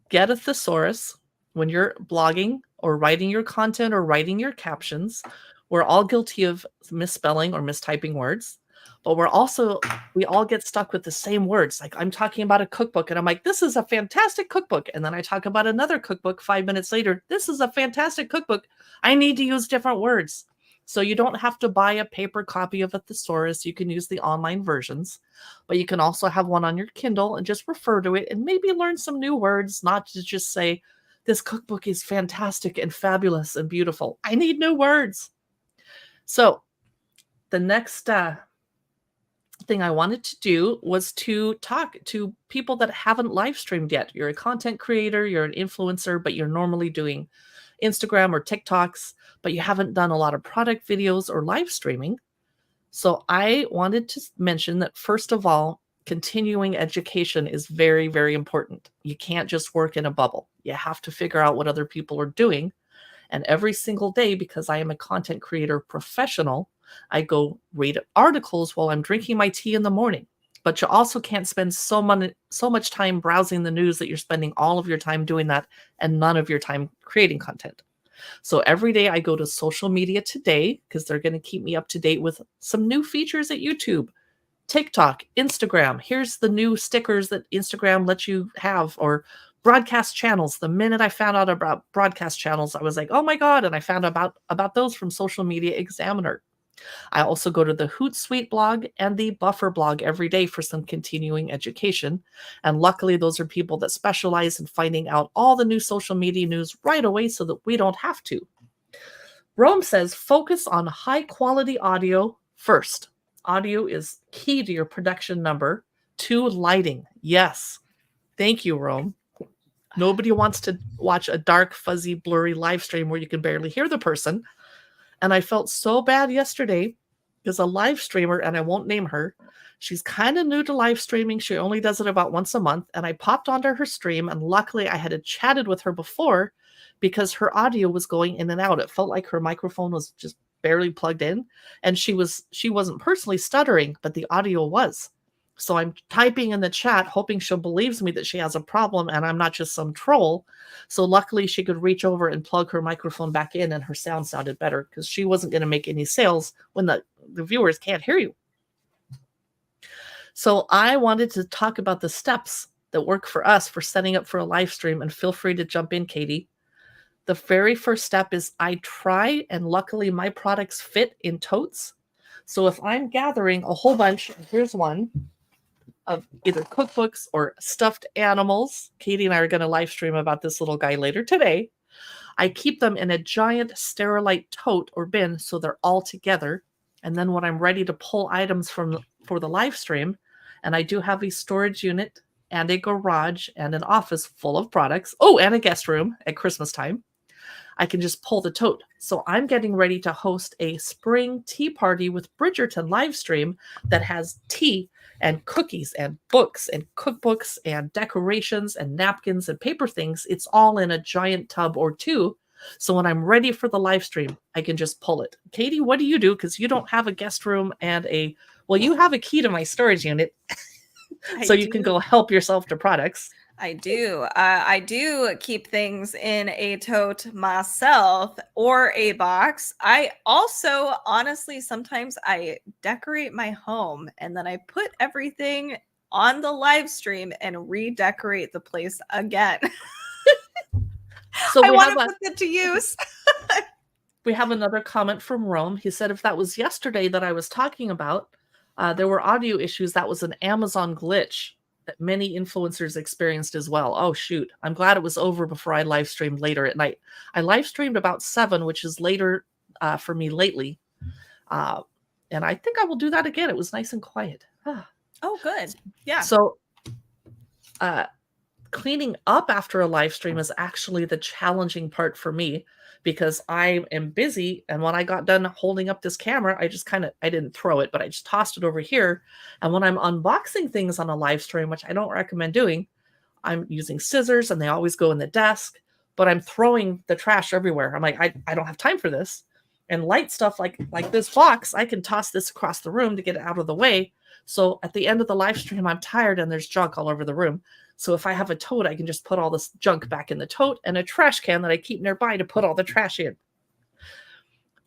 get a thesaurus when you're blogging or writing your content or writing your captions. We're all guilty of misspelling or mistyping words, but we all get stuck with the same words. Like, I'm talking about a cookbook and I'm like, this is a fantastic cookbook. And then I talk about another cookbook 5 minutes later. This is a fantastic cookbook. I need to use different words. So you don't have to buy a paper copy of a thesaurus. You can use the online versions, but you can also have one on your Kindle and just refer to it and maybe learn some new words, not to just say, this cookbook is fantastic and fabulous and beautiful. I need new words. So the next thing I wanted to do was to talk to people that haven't live streamed yet. You're a content creator, you're an influencer, but you're normally doing Instagram or TikToks, but you haven't done a lot of product videos or live streaming. So I wanted to mention that, first of all, continuing education is very, very important. You can't just work in a bubble. You have to figure out what other people are doing. And every single day, because I am a content creator professional, I go read articles while I'm drinking my tea in the morning. But you also can't spend so much time browsing the news that you're spending all of your time doing that and none of your time creating content. So every day I go to Social Media Today, because they're going to keep me up to date with some new features at YouTube, TikTok, Instagram. Here's the new stickers that Instagram lets you have, or broadcast channels. The minute I found out about broadcast channels, I was like, oh my God. And I found about those from Social Media Examiner. I also go to the Hootsuite blog and the Buffer blog every day for some continuing education. And luckily, those are people that specialize in finding out all the new social media news right away so that we don't have to. Rome says, focus on high quality audio first. Audio is key to your production number. 2, lighting. Yes. Thank you, Rome. Nobody wants to watch a dark, fuzzy, blurry live stream where you can barely hear the person. And I felt so bad yesterday because a live streamer, and I won't name her, she's kind of new to live streaming. She only does it about once a month. And I popped onto her stream, and luckily I had chatted with her before because her audio was going in and out. It felt like her microphone was just barely plugged in. And she wasn't personally stuttering, but the audio was. So I'm typing in the chat, hoping she'll believes me that she has a problem and I'm not just some troll. So luckily she could reach over and plug her microphone back in and her sound sounded better, because she wasn't going to make any sales when the viewers can't hear you. So I wanted to talk about the steps that work for us for setting up for a live stream, and feel free to jump in, Katie. The very first step is I try, and luckily my products fit in totes. So if I'm gathering a whole bunch, here's one, of either cookbooks or stuffed animals. Katie and I are going to live stream about this little guy later today. I keep them in a giant Sterilite tote or bin so they're all together. And then when I'm ready to pull items for the live stream, and I do have a storage unit and a garage and an office full of products, oh, and a guest room at Christmas time, I can just pull the tote. So I'm getting ready to host a spring tea party with Bridgerton live stream that has tea and cookies and books and cookbooks and decorations and napkins and paper things. It's all in a giant tub or two. So when I'm ready for the live stream, I can just pull it. Katie, what do you do? Because you don't have a guest room and you have a key to my storage unit. So you can go help yourself to products. I do. I do keep things in a tote myself or a box. I also, honestly, sometimes I decorate my home and then I put everything on the live stream and redecorate the place again. So I want to put it to use. We have another comment from Rome. He said, if that was yesterday that I was talking about, there were audio issues. That was an Amazon glitch that many influencers experienced as well. Oh, shoot. I'm glad it was over before I live streamed later at night. I live streamed about 7, which is later for me lately. And I think I will do that again. It was nice and quiet. Oh, good. Yeah. So cleaning up after a live stream is actually the challenging part for me because I am busy. And when I got done holding up this camera, I didn't throw it, but I just tossed it over here. And when I'm unboxing things on a live stream, which I don't recommend doing, I'm using scissors and they always go in the desk, but I'm throwing the trash everywhere. I'm like, I don't have time for this. And light stuff like this box, I can toss this across the room to get it out of the way. So at the end of the live stream, I'm tired and there's junk all over the room. So if I have a tote, I can just put all this junk back in the tote and a trash can that I keep nearby to put all the trash in.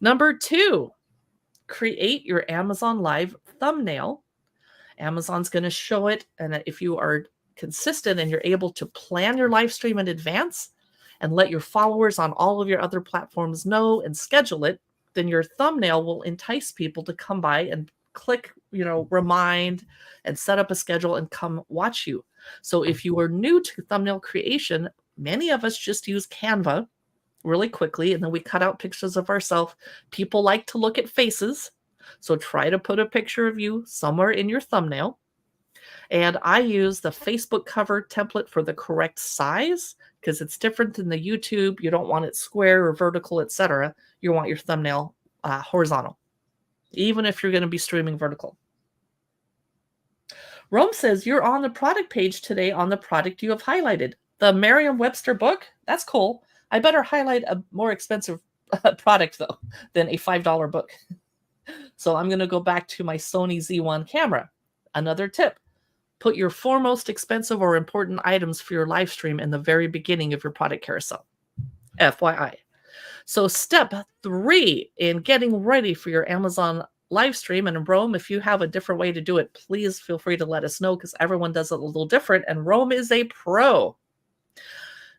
Number 2, create your Amazon Live thumbnail. Amazon's going to show it. And if you are consistent and you're able to plan your live stream in advance and let your followers on all of your other platforms know and schedule it, then your thumbnail will entice people to come by and click, remind and set up a schedule and come watch you. So if you are new to thumbnail creation, many of us just use Canva really quickly, and then we cut out pictures of ourselves. People like to look at faces, so try to put a picture of you somewhere in your thumbnail. And I use the Facebook cover template for the correct size because it's different than the YouTube. You don't want it square or vertical, etc. You want your thumbnail horizontal, even if you're going to be streaming vertical. Rome says, you're on the product page today on the product you have highlighted. The Merriam-Webster book? That's cool. I better highlight a more expensive product, though, than a $5 book. So I'm going to go back to my Sony Z1 camera. Another tip, put your 4 most expensive or important items for your live stream in the very beginning of your product carousel. FYI. So step 3 in getting ready for your Amazon live stream. And Rome, if you have a different way to do it, please feel free to let us know because everyone does it a little different. And Rome is a pro.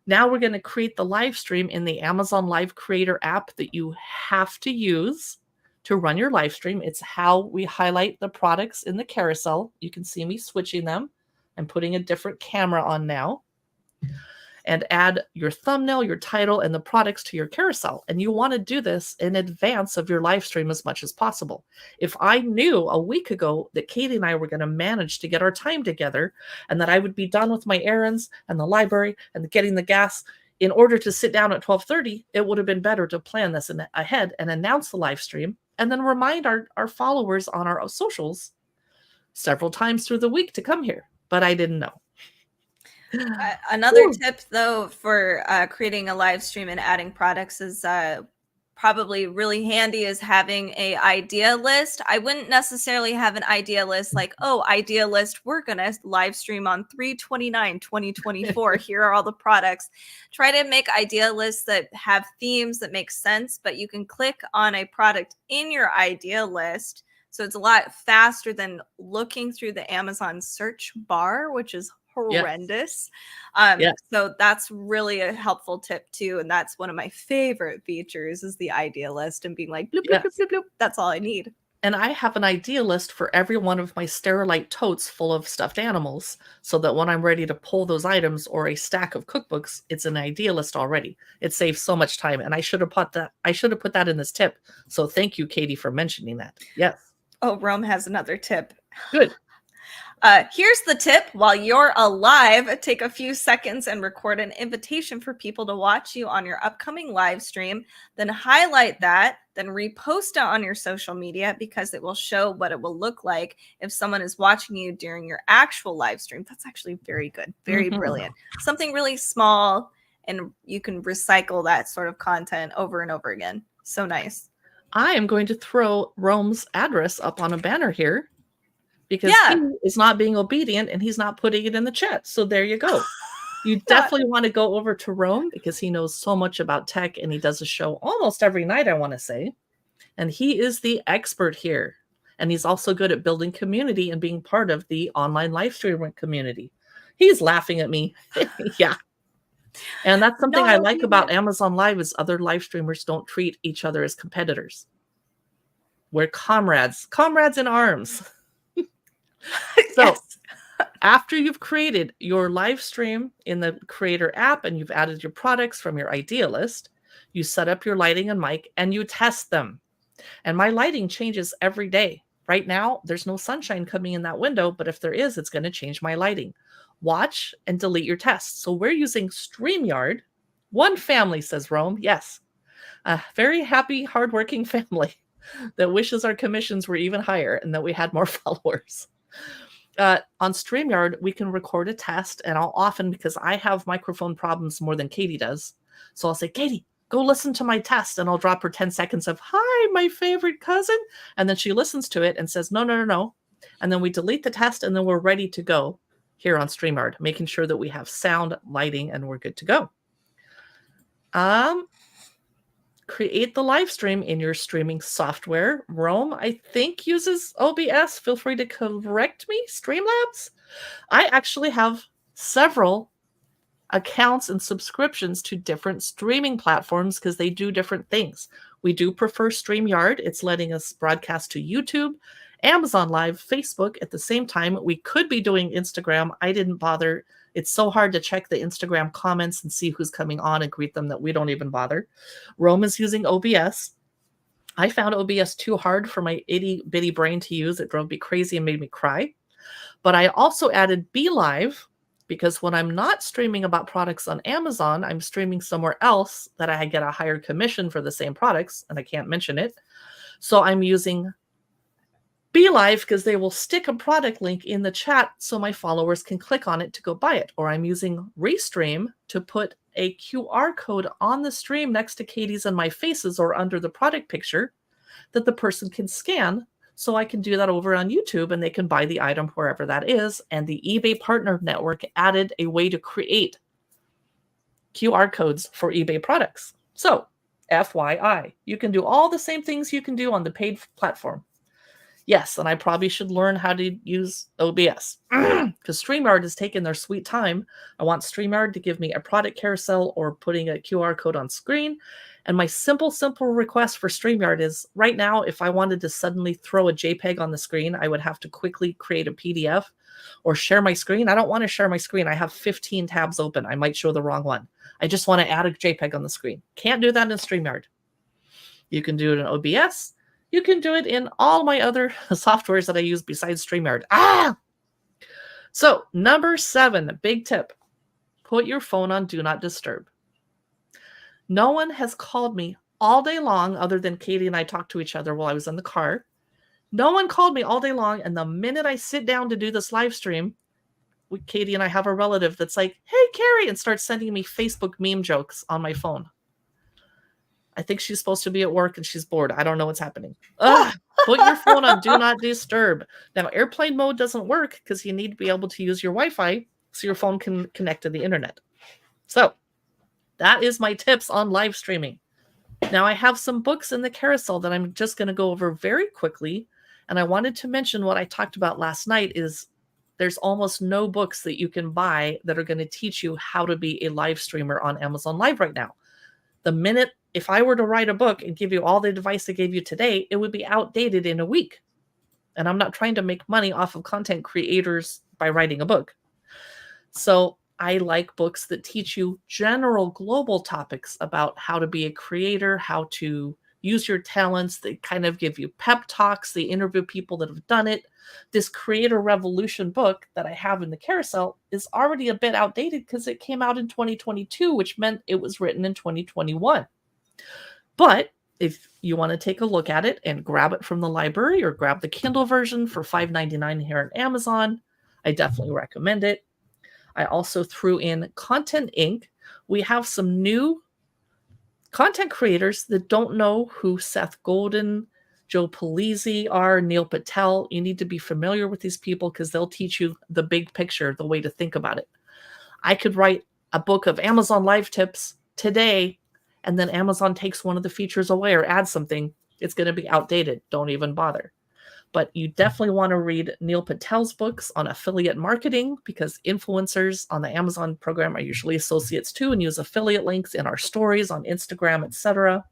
Now we're going to create the live stream in the Amazon Live Creator app that you have to use to run your live stream. It's how we highlight the products in the carousel. You can see me switching them. I'm putting a different camera on now. And add your thumbnail, your title, and the products to your carousel. And you want to do this in advance of your live stream as much as possible. If I knew a week ago that Katie and I were going to manage to get our time together and that I would be done with my errands and the library and getting the gas in order to sit down at 12:30, it would have been better to plan this ahead and announce the live stream and then remind our followers on our socials several times through the week to come here. But I didn't know. Another tip, though, for creating a live stream and adding products is probably really handy is having a idea list. I wouldn't necessarily have an idea list like, oh, idea list, we're going to live stream on 3/29/2024. Here are all the products. Try to make idea lists that have themes that make sense, but you can click on a product in your idea list. So it's a lot faster than looking through the Amazon search bar, which is horrendous. Yes. So that's really a helpful tip too. And that's one of my favorite features is the idea list and being like, bloop, bloop, bloop, bloop, bloop. That's all I need. And I have an idea list for every one of my Sterilite totes full of stuffed animals so that when I'm ready to pull those items or a stack of cookbooks, it's an idea list already. It saves so much time. And I should have put that in this tip. So thank you, Katie, for mentioning that. Yes. Oh, Rome has another tip. Good. Here's the tip. While you're alive, take a few seconds and record an invitation for people to watch you on your upcoming live stream. Then highlight that, then repost it on your social media because it will show what it will look like if someone is watching you during your actual live stream. That's actually very good. Very brilliant. Something really small, and you can recycle that sort of content over and over again. So nice. I am going to throw Rome's address up on a banner here because he is not being obedient and he's not putting it in the chat. So there you go. You definitely want to go over to Rome because he knows so much about tech and he does a show almost every night, I want to say. And he is the expert here. And he's also good at building community and being part of the online live streaming community. He's laughing at me. Yeah. And that's something I like about Amazon Live is other live streamers don't treat each other as competitors. We're comrades in arms. So after you've created your live stream in the creator app and you've added your products from your idea list, you set up your lighting and mic and you test them. And my lighting changes every day. Right now, there's no sunshine coming in that window, but if there is, it's going to change my lighting. Watch and delete your tests. So we're using StreamYard. One family, says Rome. Yes. A very happy, hardworking family that wishes our commissions were even higher and that we had more followers. On StreamYard, we can record a test, and I'll often, because I have microphone problems more than Katie does, so I'll say, Katie, go listen to my test, and I'll drop her 10 seconds of, hi, my favorite cousin, and then she listens to it and says, no, and then we delete the test, and then we're ready to go here on StreamYard, making sure that we have sound, lighting, and we're good to go. Create the live stream in your streaming software. Rome, I think, uses OBS. Feel free to correct me. Streamlabs? I actually have several accounts and subscriptions to different streaming platforms because they do different things. We do prefer StreamYard. It's letting us broadcast to YouTube, Amazon Live, Facebook at the same time. We could be doing Instagram. I didn't bother. It's so hard to check the Instagram comments and see who's coming on and greet them that we don't even bother. Rome is using OBS. I found OBS too hard for my itty-bitty brain to use. It drove me crazy and made me cry. But I also added BeLive because when I'm not streaming about products on Amazon, I'm streaming somewhere else that I get a higher commission for the same products, and I can't mention it. So I'm using BeLive because they will stick a product link in the chat so my followers can click on it to go buy it. Or I'm using Restream to put a QR code on the stream next to Katie's and my faces or under the product picture that the person can scan. So I can do that over on YouTube and they can buy the item wherever that is. And the eBay Partner Network added a way to create QR codes for eBay products. So FYI, you can do all the same things you can do on the paid platform. Yes, and I probably should learn how to use OBS because StreamYard has taken their sweet time. I want StreamYard to give me a product carousel or putting a QR code on screen. And my simple request for StreamYard is right now, if I wanted to suddenly throw a JPEG on the screen, I would have to quickly create a PDF or share my screen. I don't want to share my screen. I have 15 tabs open. I might show the wrong one. I just want to add a JPEG on the screen. Can't do that in StreamYard. You can do it in OBS. You can do it in all my other softwares that I use besides StreamYard. So, number 7, big tip. Put your phone on Do Not Disturb. No one has called me all day long other than Katie and I talked to each other while I was in the car. No one called me all day long, and the minute I sit down to do this live stream, Katie and I have a relative that's like, hey, Carrie, and starts sending me Facebook meme jokes on my phone. I think she's supposed to be at work and she's bored. I don't know what's happening. Put your phone on Do Not Disturb. Now, airplane mode doesn't work because you need to be able to use your Wi-Fi so your phone can connect to the internet. So that is my tips on live streaming. Now, I have some books in the carousel that I'm just going to go over very quickly. And I wanted to mention what I talked about last night is there's almost no books that you can buy that are going to teach you how to be a live streamer on Amazon Live right now. The minute if I were to write a book and give you all the advice I gave you today, it would be outdated in a week. And I'm not trying to make money off of content creators by writing a book. So I like books that teach you general global topics about how to be a creator, how to use your talents. They kind of give you pep talks. They interview people that have done it. This Creator Revolution book that I have in the carousel is already a bit outdated because it came out in 2022, which meant it was written in 2021. But if you want to take a look at it and grab it from the library or grab the Kindle version for $5.99 here on Amazon, I definitely recommend it. I also threw in Content Inc. We have some new content creators that don't know who Seth Godin, Joe Pulizzi are, Neil Patel. You need to be familiar with these people because they'll teach you the big picture, the way to think about it. I could write a book of Amazon Live tips today, and then Amazon takes one of the features away or adds something. It's going to be outdated. Don't even bother. But you definitely want to read Neil Patel's books on affiliate marketing because influencers on the Amazon program are usually associates too and use affiliate links in our stories on Instagram, etc.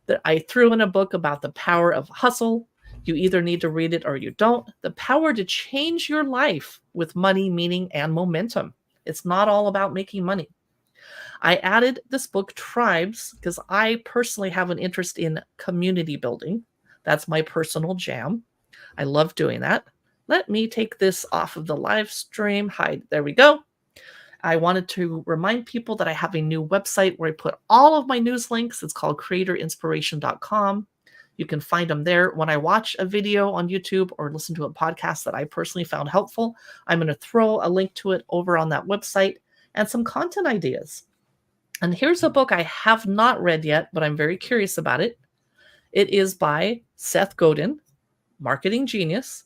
That I threw in a book about the power of hustle. You either need to read it or you don't. The power to change your life with money, meaning, and momentum. It's not all about making money. I added this book, Tribes, because I personally have an interest in community building. That's my personal jam. I love doing that. Let me take this off of the live stream. Hide. There we go. I wanted to remind people that I have a new website where I put all of my news links. It's called creatorinspiration.com. You can find them there. When I watch a video on YouTube or listen to a podcast that I personally found helpful, I'm going to throw a link to it over on that website and some content ideas. And here's a book I have not read yet, but I'm very curious about it. It is by Seth Godin, marketing genius.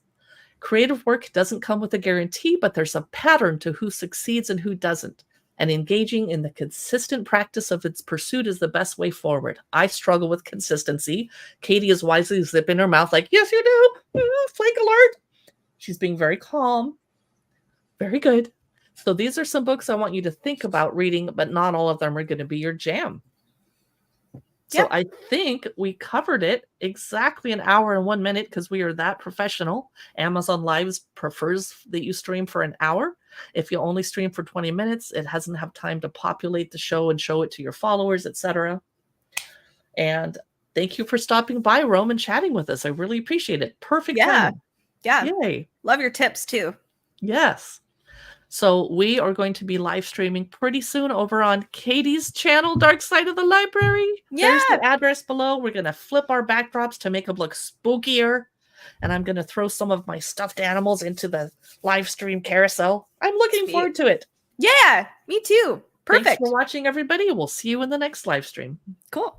Creative work doesn't come with a guarantee, but there's a pattern to who succeeds and who doesn't. And engaging in the consistent practice of its pursuit is the best way forward. I struggle with consistency. Katie is wisely zipping her mouth like, yes, you do. Flake alert. She's being very calm. Very good. So these are some books I want you to think about reading, but not all of them are going to be your jam. So I think we covered it exactly an hour and 1 minute because we are that professional. Amazon Lives prefers that you stream for an hour. If you only stream for 20 minutes, it doesn't have time to populate the show and show it to your followers, etc. And thank you for stopping by, Rome, and chatting with us. I really appreciate it. Perfect timing. Yeah. Yay. Love your tips too. Yes. So we are going to be live streaming pretty soon over on Katie's channel, Dark Side of the Library. Yeah. There's the address below. We're going to flip our backdrops to make them look spookier. And I'm going to throw some of my stuffed animals into the live stream carousel. I'm looking forward to it. Yeah, me too. Perfect. Thanks for watching, everybody. We'll see you in the next live stream. Cool.